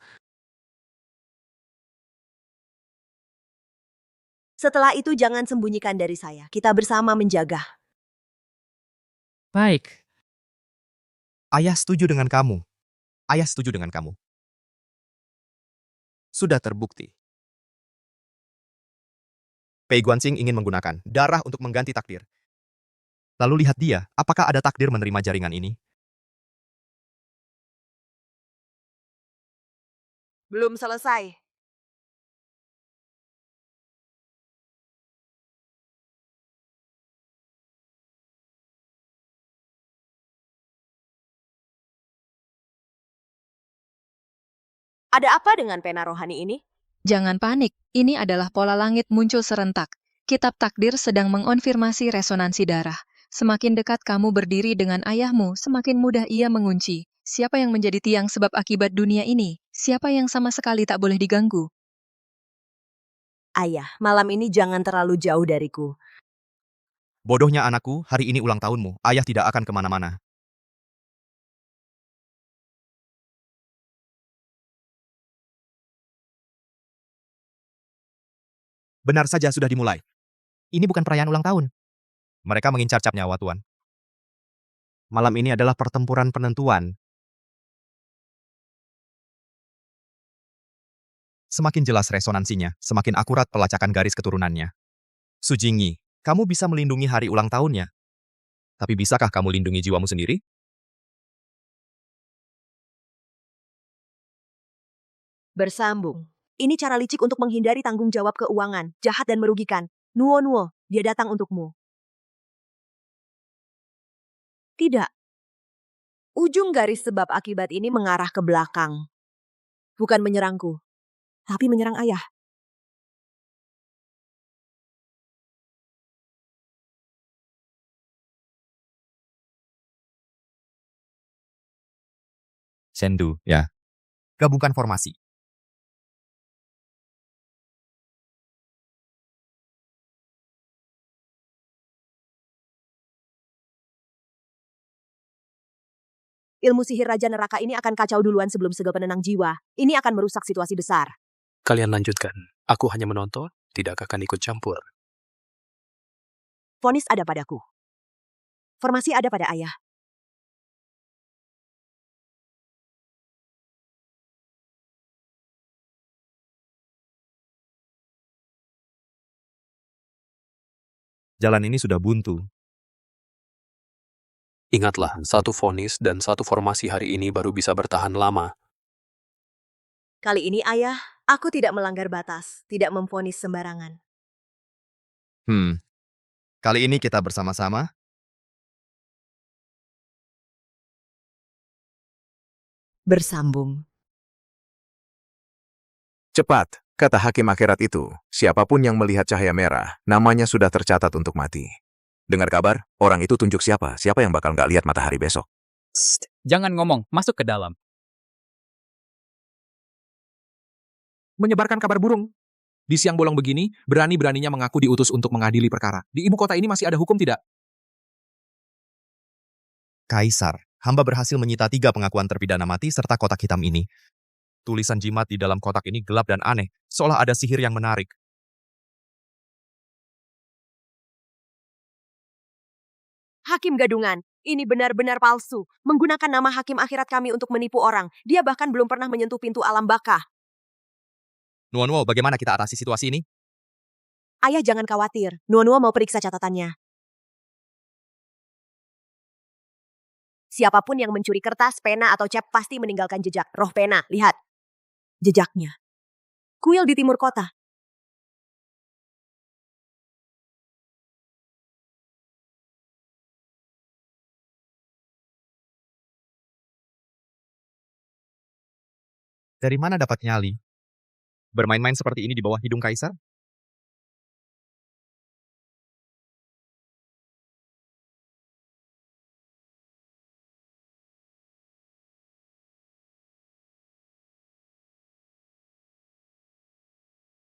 Setelah itu jangan sembunyikan dari saya. Kita bersama menjaga. Baik. Ayah setuju dengan kamu. Ayah setuju dengan kamu. Sudah terbukti. Pei Guanxing ingin menggunakan darah untuk mengganti takdir. Lalu lihat dia, apakah ada takdir menerima jaringan ini? Belum selesai. Ada apa dengan pena rohani ini? Jangan panik, ini adalah pola langit muncul serentak. Kitab takdir sedang mengonfirmasi resonansi darah. Semakin dekat kamu berdiri dengan ayahmu, semakin mudah ia mengunci. Siapa yang menjadi tiang sebab akibat dunia ini? Siapa yang sama sekali tak boleh diganggu? Ayah, malam ini jangan terlalu jauh dariku. Bodohnya anakku, hari ini ulang tahunmu. Ayah tidak akan kemana-mana. Benar saja sudah dimulai. Ini bukan perayaan ulang tahun. Mereka mengincar cap nyawa, Tuan. Malam ini adalah pertempuran penentuan. Semakin jelas resonansinya, semakin akurat pelacakan garis keturunannya. Sujingi, kamu bisa melindungi hari ulang tahunnya. Tapi bisakah kamu lindungi jiwamu sendiri? Bersambung. Ini cara licik untuk menghindari tanggung jawab keuangan, jahat dan merugikan. Nuo-nuo, dia datang untukmu. Tidak. Ujung garis sebab akibat ini mengarah ke belakang. Bukan menyerangku, tapi menyerang ayah. Sendu, ya. Gabungkan formasi. Ilmu sihir Raja Neraka ini akan kacau duluan sebelum segel penenang jiwa. Ini akan merusak situasi besar. Kalian lanjutkan. Aku hanya menonton, tidak akan ikut campur. Vonis ada padaku. Formasi ada pada ayah. Jalan ini sudah buntu. Ingatlah, satu vonis dan satu formasi hari ini baru bisa bertahan lama. Kali ini ayah, aku tidak melanggar batas, tidak memvonis sembarangan. Kali ini kita bersama-sama. Bersambung. Cepat, kata hakim akhirat itu, siapapun yang melihat cahaya merah, namanya sudah tercatat untuk mati. Dengar kabar, orang itu tunjuk siapa yang bakal nggak lihat matahari besok. Jangan ngomong, masuk ke dalam. Menyebarkan kabar burung. Di siang bolong begini, berani-beraninya mengaku diutus untuk mengadili perkara. Di ibu kota ini masih ada hukum tidak? Kaisar, hamba berhasil menyita 3 pengakuan terpidana mati serta kotak hitam ini. Tulisan jimat di dalam kotak ini gelap dan aneh, seolah ada sihir yang menarik. Hakim gadungan, ini benar-benar palsu. Menggunakan nama hakim akhirat kami untuk menipu orang. Dia bahkan belum pernah menyentuh pintu alam baka. Nuo-nuo, bagaimana kita atasi situasi ini? Ayah jangan khawatir, Nuo-nuo mau periksa catatannya. Siapapun yang mencuri kertas, pena, atau cap pasti meninggalkan jejak. Roh pena, lihat. Jejaknya. Kuil di timur kota. Dari mana dapat nyali? Bermain-main seperti ini di bawah hidung kaisar?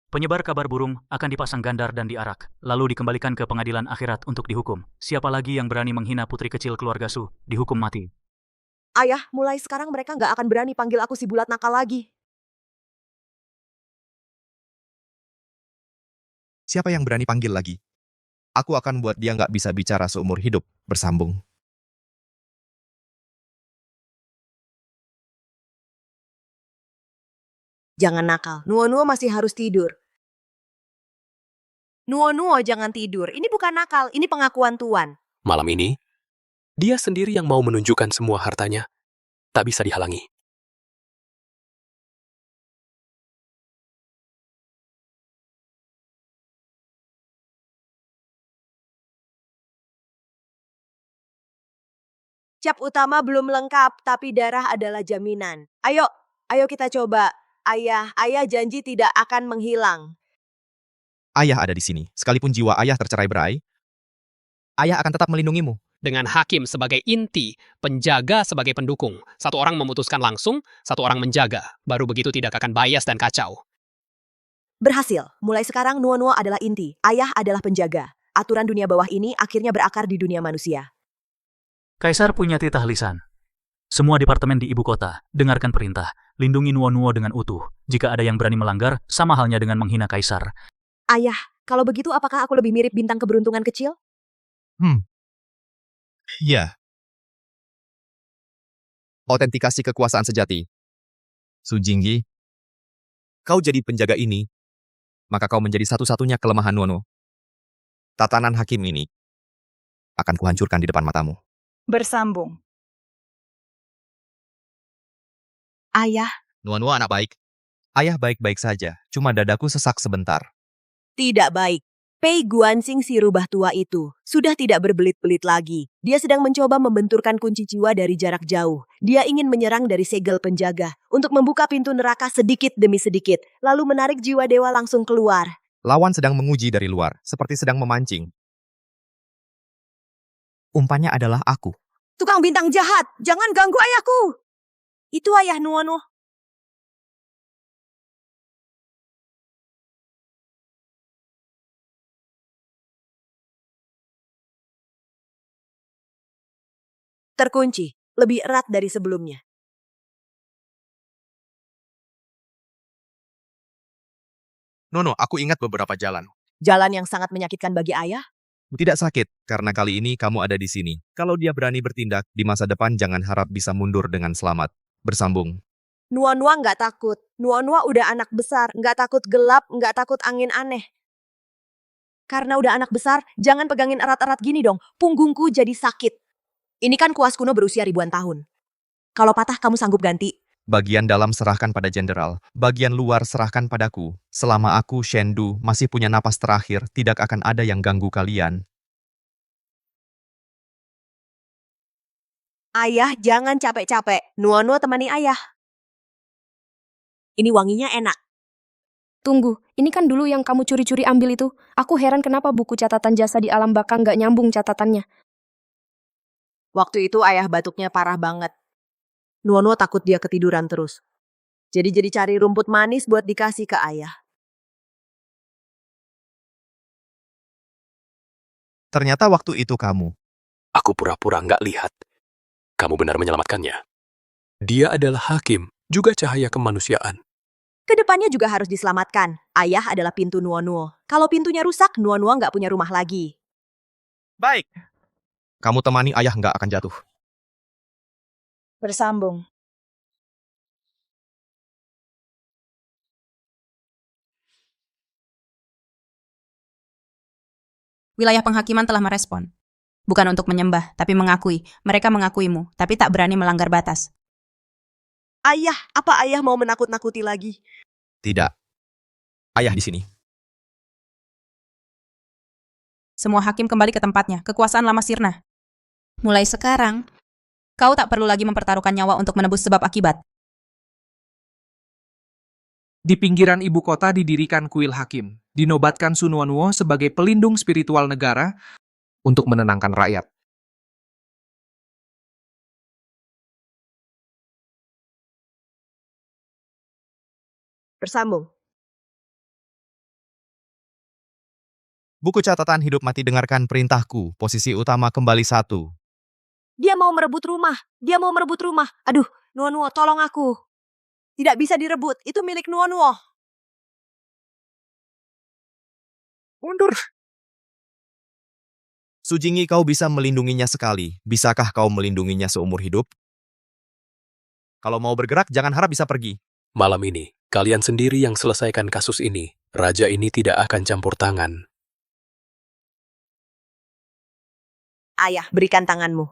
Penyebar kabar burung akan dipasang gandar dan diarak, lalu dikembalikan ke pengadilan akhirat untuk dihukum. Siapa lagi yang berani menghina putri kecil keluarga Su, dihukum mati. Ayah, mulai sekarang mereka nggak akan berani panggil aku si bulat nakal lagi. Siapa yang berani panggil lagi? Aku akan buat dia nggak bisa bicara seumur hidup, bersambung. Jangan nakal, Nuo-Nuo masih harus tidur. Nuo-Nuo jangan tidur, ini bukan nakal, ini pengakuan Tuan. Malam ini, dia sendiri yang mau menunjukkan semua hartanya. Tak bisa dihalangi. Cap utama belum lengkap, tapi darah adalah jaminan. Ayo kita coba. Ayah janji tidak akan menghilang. Ayah ada di sini. Sekalipun jiwa ayah tercerai-berai, ayah akan tetap melindungimu. Dengan hakim sebagai inti, penjaga sebagai pendukung. Satu orang memutuskan langsung, satu orang menjaga. Baru begitu tidak akan bias dan kacau. Berhasil. Mulai sekarang Nuo-Nuo adalah inti. Ayah adalah penjaga. Aturan dunia bawah ini akhirnya berakar di dunia manusia. Kaisar punya titah lisan. Semua departemen di ibu kota, dengarkan perintah. Lindungi Nuo-Nuo dengan utuh. Jika ada yang berani melanggar, sama halnya dengan menghina kaisar. Ayah, kalau begitu apakah aku lebih mirip bintang keberuntungan kecil? Ya. Autentikasi kekuasaan sejati. Su Jingyi, kau jadi penjaga ini, maka kau menjadi satu-satunya kelemahan Nuo-Nuo. Tatanan hakim ini akan kuhancurkan di depan matamu. Bersambung. Ayah. Nuo-Nuo anak baik. Ayah baik-baik saja, cuma dadaku sesak sebentar. Tidak baik. Pei Guanxing si rubah tua itu sudah tidak berbelit-belit lagi. Dia sedang mencoba membenturkan kunci jiwa dari jarak jauh. Dia ingin menyerang dari segel penjaga untuk membuka pintu neraka sedikit demi sedikit, lalu menarik jiwa dewa langsung keluar. Lawan sedang menguji dari luar, seperti sedang memancing. Umpannya adalah aku. Tukang bintang jahat, jangan ganggu ayahku. Itu ayah Nuo-Nuo. Terkunci, lebih erat dari sebelumnya. Nono, aku ingat beberapa jalan. Jalan yang sangat menyakitkan bagi ayah? Tidak sakit, karena kali ini kamu ada di sini. Kalau dia berani bertindak, di masa depan jangan harap bisa mundur dengan selamat. Bersambung. Nuo-Nuo nggak takut. Nuo-Nuo udah anak besar, nggak takut gelap, nggak takut angin aneh. Karena udah anak besar, jangan pegangin erat-erat gini dong. Punggungku jadi sakit. Ini kan kuas kuno berusia ribuan tahun. Kalau patah kamu sanggup ganti? Bagian dalam serahkan pada jenderal, bagian luar serahkan padaku. Selama aku, Shendu, masih punya napas terakhir, tidak akan ada yang ganggu kalian. Ayah, jangan capek-capek. Nuo-Nuo temani ayah. Ini wanginya enak. Tunggu, ini kan dulu yang kamu curi-curi ambil itu. Aku heran kenapa buku catatan jasa di alam baka nggak nyambung catatannya. Waktu itu ayah batuknya parah banget. Nuo-Nuo takut dia ketiduran terus. Jadi cari rumput manis buat dikasih ke ayah. Ternyata waktu itu kamu. Aku pura-pura nggak lihat. Kamu benar menyelamatkannya. Dia adalah hakim, juga cahaya kemanusiaan. Kedepannya juga harus diselamatkan. Ayah adalah pintu Nuo-Nuo. Kalau pintunya rusak, Nuo-Nuo nggak punya rumah lagi. Baik. Kamu temani ayah nggak akan jatuh. Bersambung. Wilayah penghakiman telah merespon. Bukan untuk menyembah, tapi mengakui. Mereka mengakuimu, tapi tak berani melanggar batas. Ayah, apa ayah mau menakut-nakuti lagi? Tidak. Ayah di sini. Semua hakim kembali ke tempatnya. Kekuasaan lama sirna. Mulai sekarang, kau tak perlu lagi mempertaruhkan nyawa untuk menebus sebab akibat. Di pinggiran ibu kota didirikan kuil hakim. Dinobatkan Su Nuonuo sebagai pelindung spiritual negara untuk menenangkan rakyat. Bersambung. Buku catatan hidup mati dengarkan perintahku. Posisi utama kembali 1. Dia mau merebut rumah. Dia mau merebut rumah. Aduh, Nuonuo, tolong aku. Tidak bisa direbut. Itu milik Nuonuo. Mundur. Sujingi, kau bisa melindunginya sekali. Bisakah kau melindunginya seumur hidup? Kalau mau bergerak, jangan harap bisa pergi. Malam ini, kalian sendiri yang selesaikan kasus ini. Raja ini tidak akan campur tangan. Ayah, berikan tanganmu.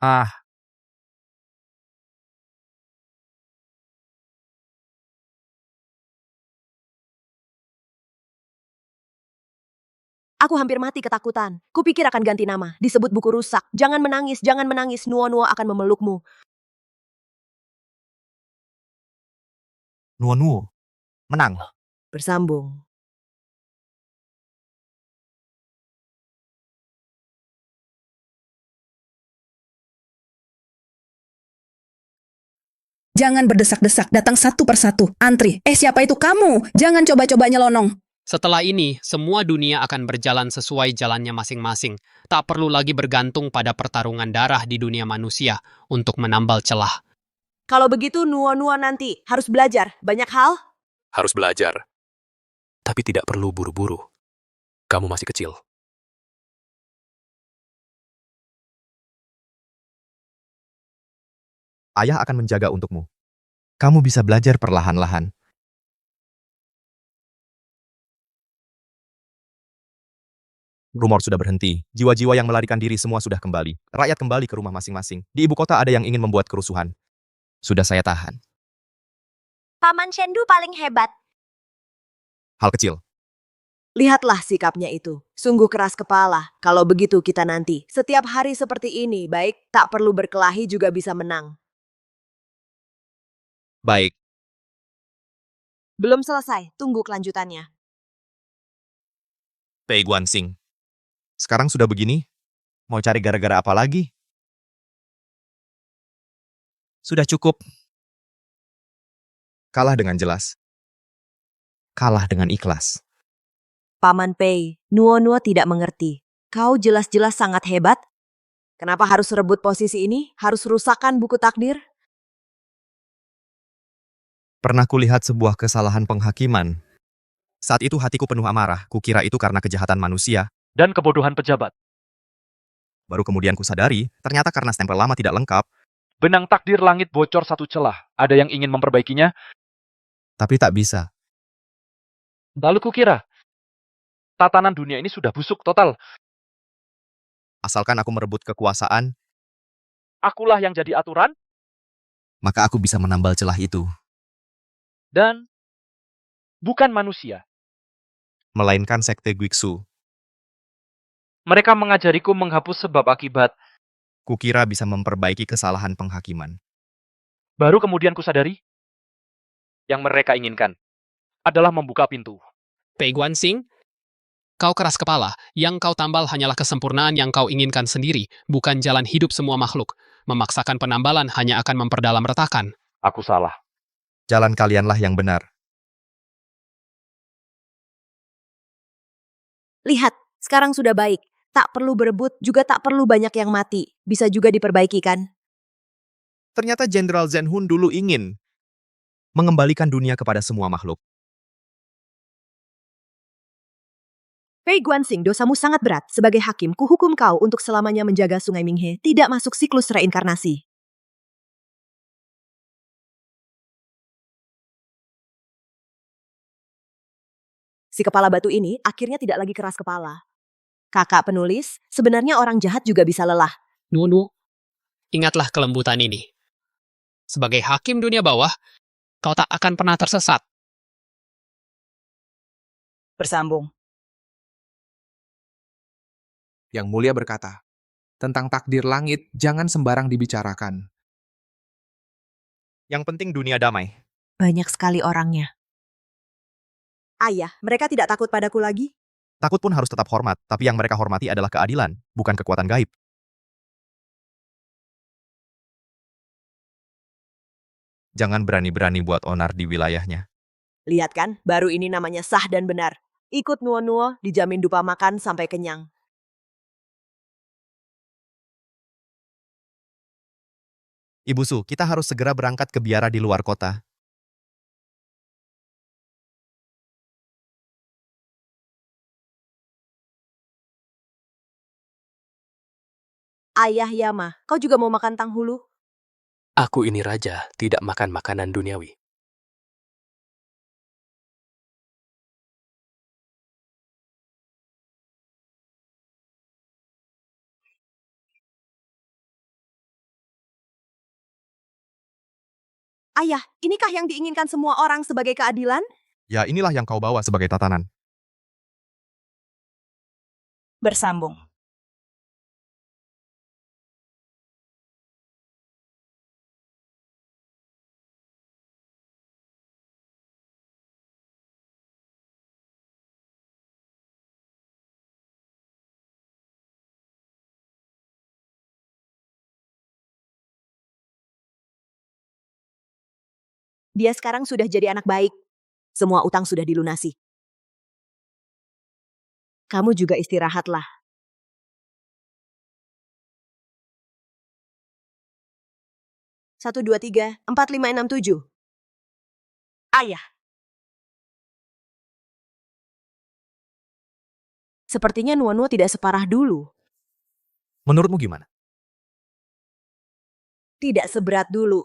Ah, Aku hampir mati ketakutan. Kupikir akan ganti nama. Disebut buku rusak. Jangan menangis, jangan menangis. Nuonuo akan memelukmu. Nuonuo. Menang. Bersambung. Jangan berdesak-desak, datang satu persatu. Antri. Siapa itu kamu? Jangan coba-coba nyelonong. Setelah ini, semua dunia akan berjalan sesuai jalannya masing-masing. Tak perlu lagi bergantung pada pertarungan darah di dunia manusia untuk menambal celah. Kalau begitu Nuonuo nanti harus belajar banyak hal. Harus belajar. Tapi tidak perlu buru-buru. Kamu masih kecil. Ayah akan menjaga untukmu. Kamu bisa belajar perlahan-lahan. Rumor sudah berhenti. Jiwa-jiwa yang melarikan diri semua sudah kembali. Rakyat kembali ke rumah masing-masing. Di ibu kota ada yang ingin membuat kerusuhan. Sudah saya tahan. Paman Shendu paling hebat. Hal kecil. Lihatlah sikapnya itu. Sungguh keras kepala. Kalau begitu kita nanti. Setiap hari seperti ini, baik, tak perlu berkelahi juga bisa menang. Baik. Belum selesai, tunggu kelanjutannya. Pei Guanxing. Sekarang sudah begini, mau cari gara-gara apa lagi? Sudah cukup. Kalah dengan jelas. Kalah dengan ikhlas. Paman Pei, Nuonuo tidak mengerti. Kau jelas-jelas sangat hebat. Kenapa harus rebut posisi ini? Harus rusakkan buku takdir? Pernah kulihat sebuah kesalahan penghakiman. Saat itu hatiku penuh amarah, kukira itu karena kejahatan manusia Dan kebodohan pejabat. Baru kemudian kusadari, ternyata karena stempel lama tidak lengkap, Benang takdir langit bocor satu celah. Ada yang ingin memperbaikinya? tapi tak bisa. Lalu kukira, tatanan dunia ini sudah busuk total. Asalkan aku merebut kekuasaan, Akulah yang jadi aturan, maka aku bisa menambal celah itu. dan bukan manusia. Melainkan sekte Guiksu. Mereka mengajariku menghapus sebab akibat. Kukira bisa memperbaiki kesalahan penghakiman. Baru kemudian kusadari, yang mereka inginkan adalah membuka pintu. Pei Guanxing, kau keras kepala. Yang kau tambal hanyalah kesempurnaan yang kau inginkan sendiri, bukan jalan hidup semua makhluk. Memaksakan penambalan hanya akan memperdalam retakan. Aku salah. Jalan kalianlah yang benar. Lihat, sekarang sudah baik. Tak perlu berebut, juga tak perlu banyak yang mati. Bisa juga diperbaiki kan? Ternyata Jenderal Zhenhun dulu ingin mengembalikan dunia kepada semua makhluk. Pei Guanxing, dosamu sangat berat. Sebagai hakim, kuhukum kau untuk selamanya menjaga Sungai Minghe tidak masuk siklus reinkarnasi. Si kepala batu ini akhirnya tidak lagi keras kepala. Kakak penulis, sebenarnya orang jahat juga bisa lelah. Nuonuo, ingatlah kelembutan ini. Sebagai hakim dunia bawah, kau tak akan pernah tersesat. Bersambung. Yang Mulia berkata, Tentang takdir langit, jangan sembarang dibicarakan. Yang penting dunia damai. Banyak sekali orangnya. Ayah, mereka tidak takut padaku lagi? Takut pun harus tetap hormat, tapi yang mereka hormati adalah keadilan, bukan kekuatan gaib. Jangan berani-berani buat onar di wilayahnya. Lihat kan, baru ini namanya sah dan benar. Ikut Nuo-Nuo, dijamin dupa makan sampai kenyang. Ibu Su, kita harus segera berangkat ke biara di luar kota. Ayah Yama, kau juga mau makan tanghulu? Aku ini raja, tidak makan makanan duniawi. Ayah, inikah yang diinginkan semua orang sebagai keadilan? Ya, inilah yang kau bawa sebagai tatanan. Bersambung. Dia sekarang sudah jadi anak baik. Semua utang sudah dilunasi. Kamu juga istirahatlah. 1, 2, 3, 4, 5, 6, 7. Ayah. Sepertinya Nuo-Nuo tidak separah dulu. Menurutmu gimana? Tidak seberat dulu.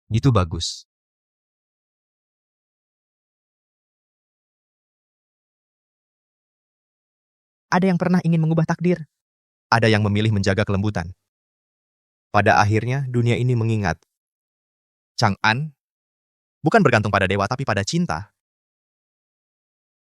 Itu bagus. Ada yang pernah ingin mengubah takdir. Ada yang memilih menjaga kelembutan. Pada akhirnya, dunia ini mengingat. Chang'an bukan bergantung pada dewa tapi pada cinta.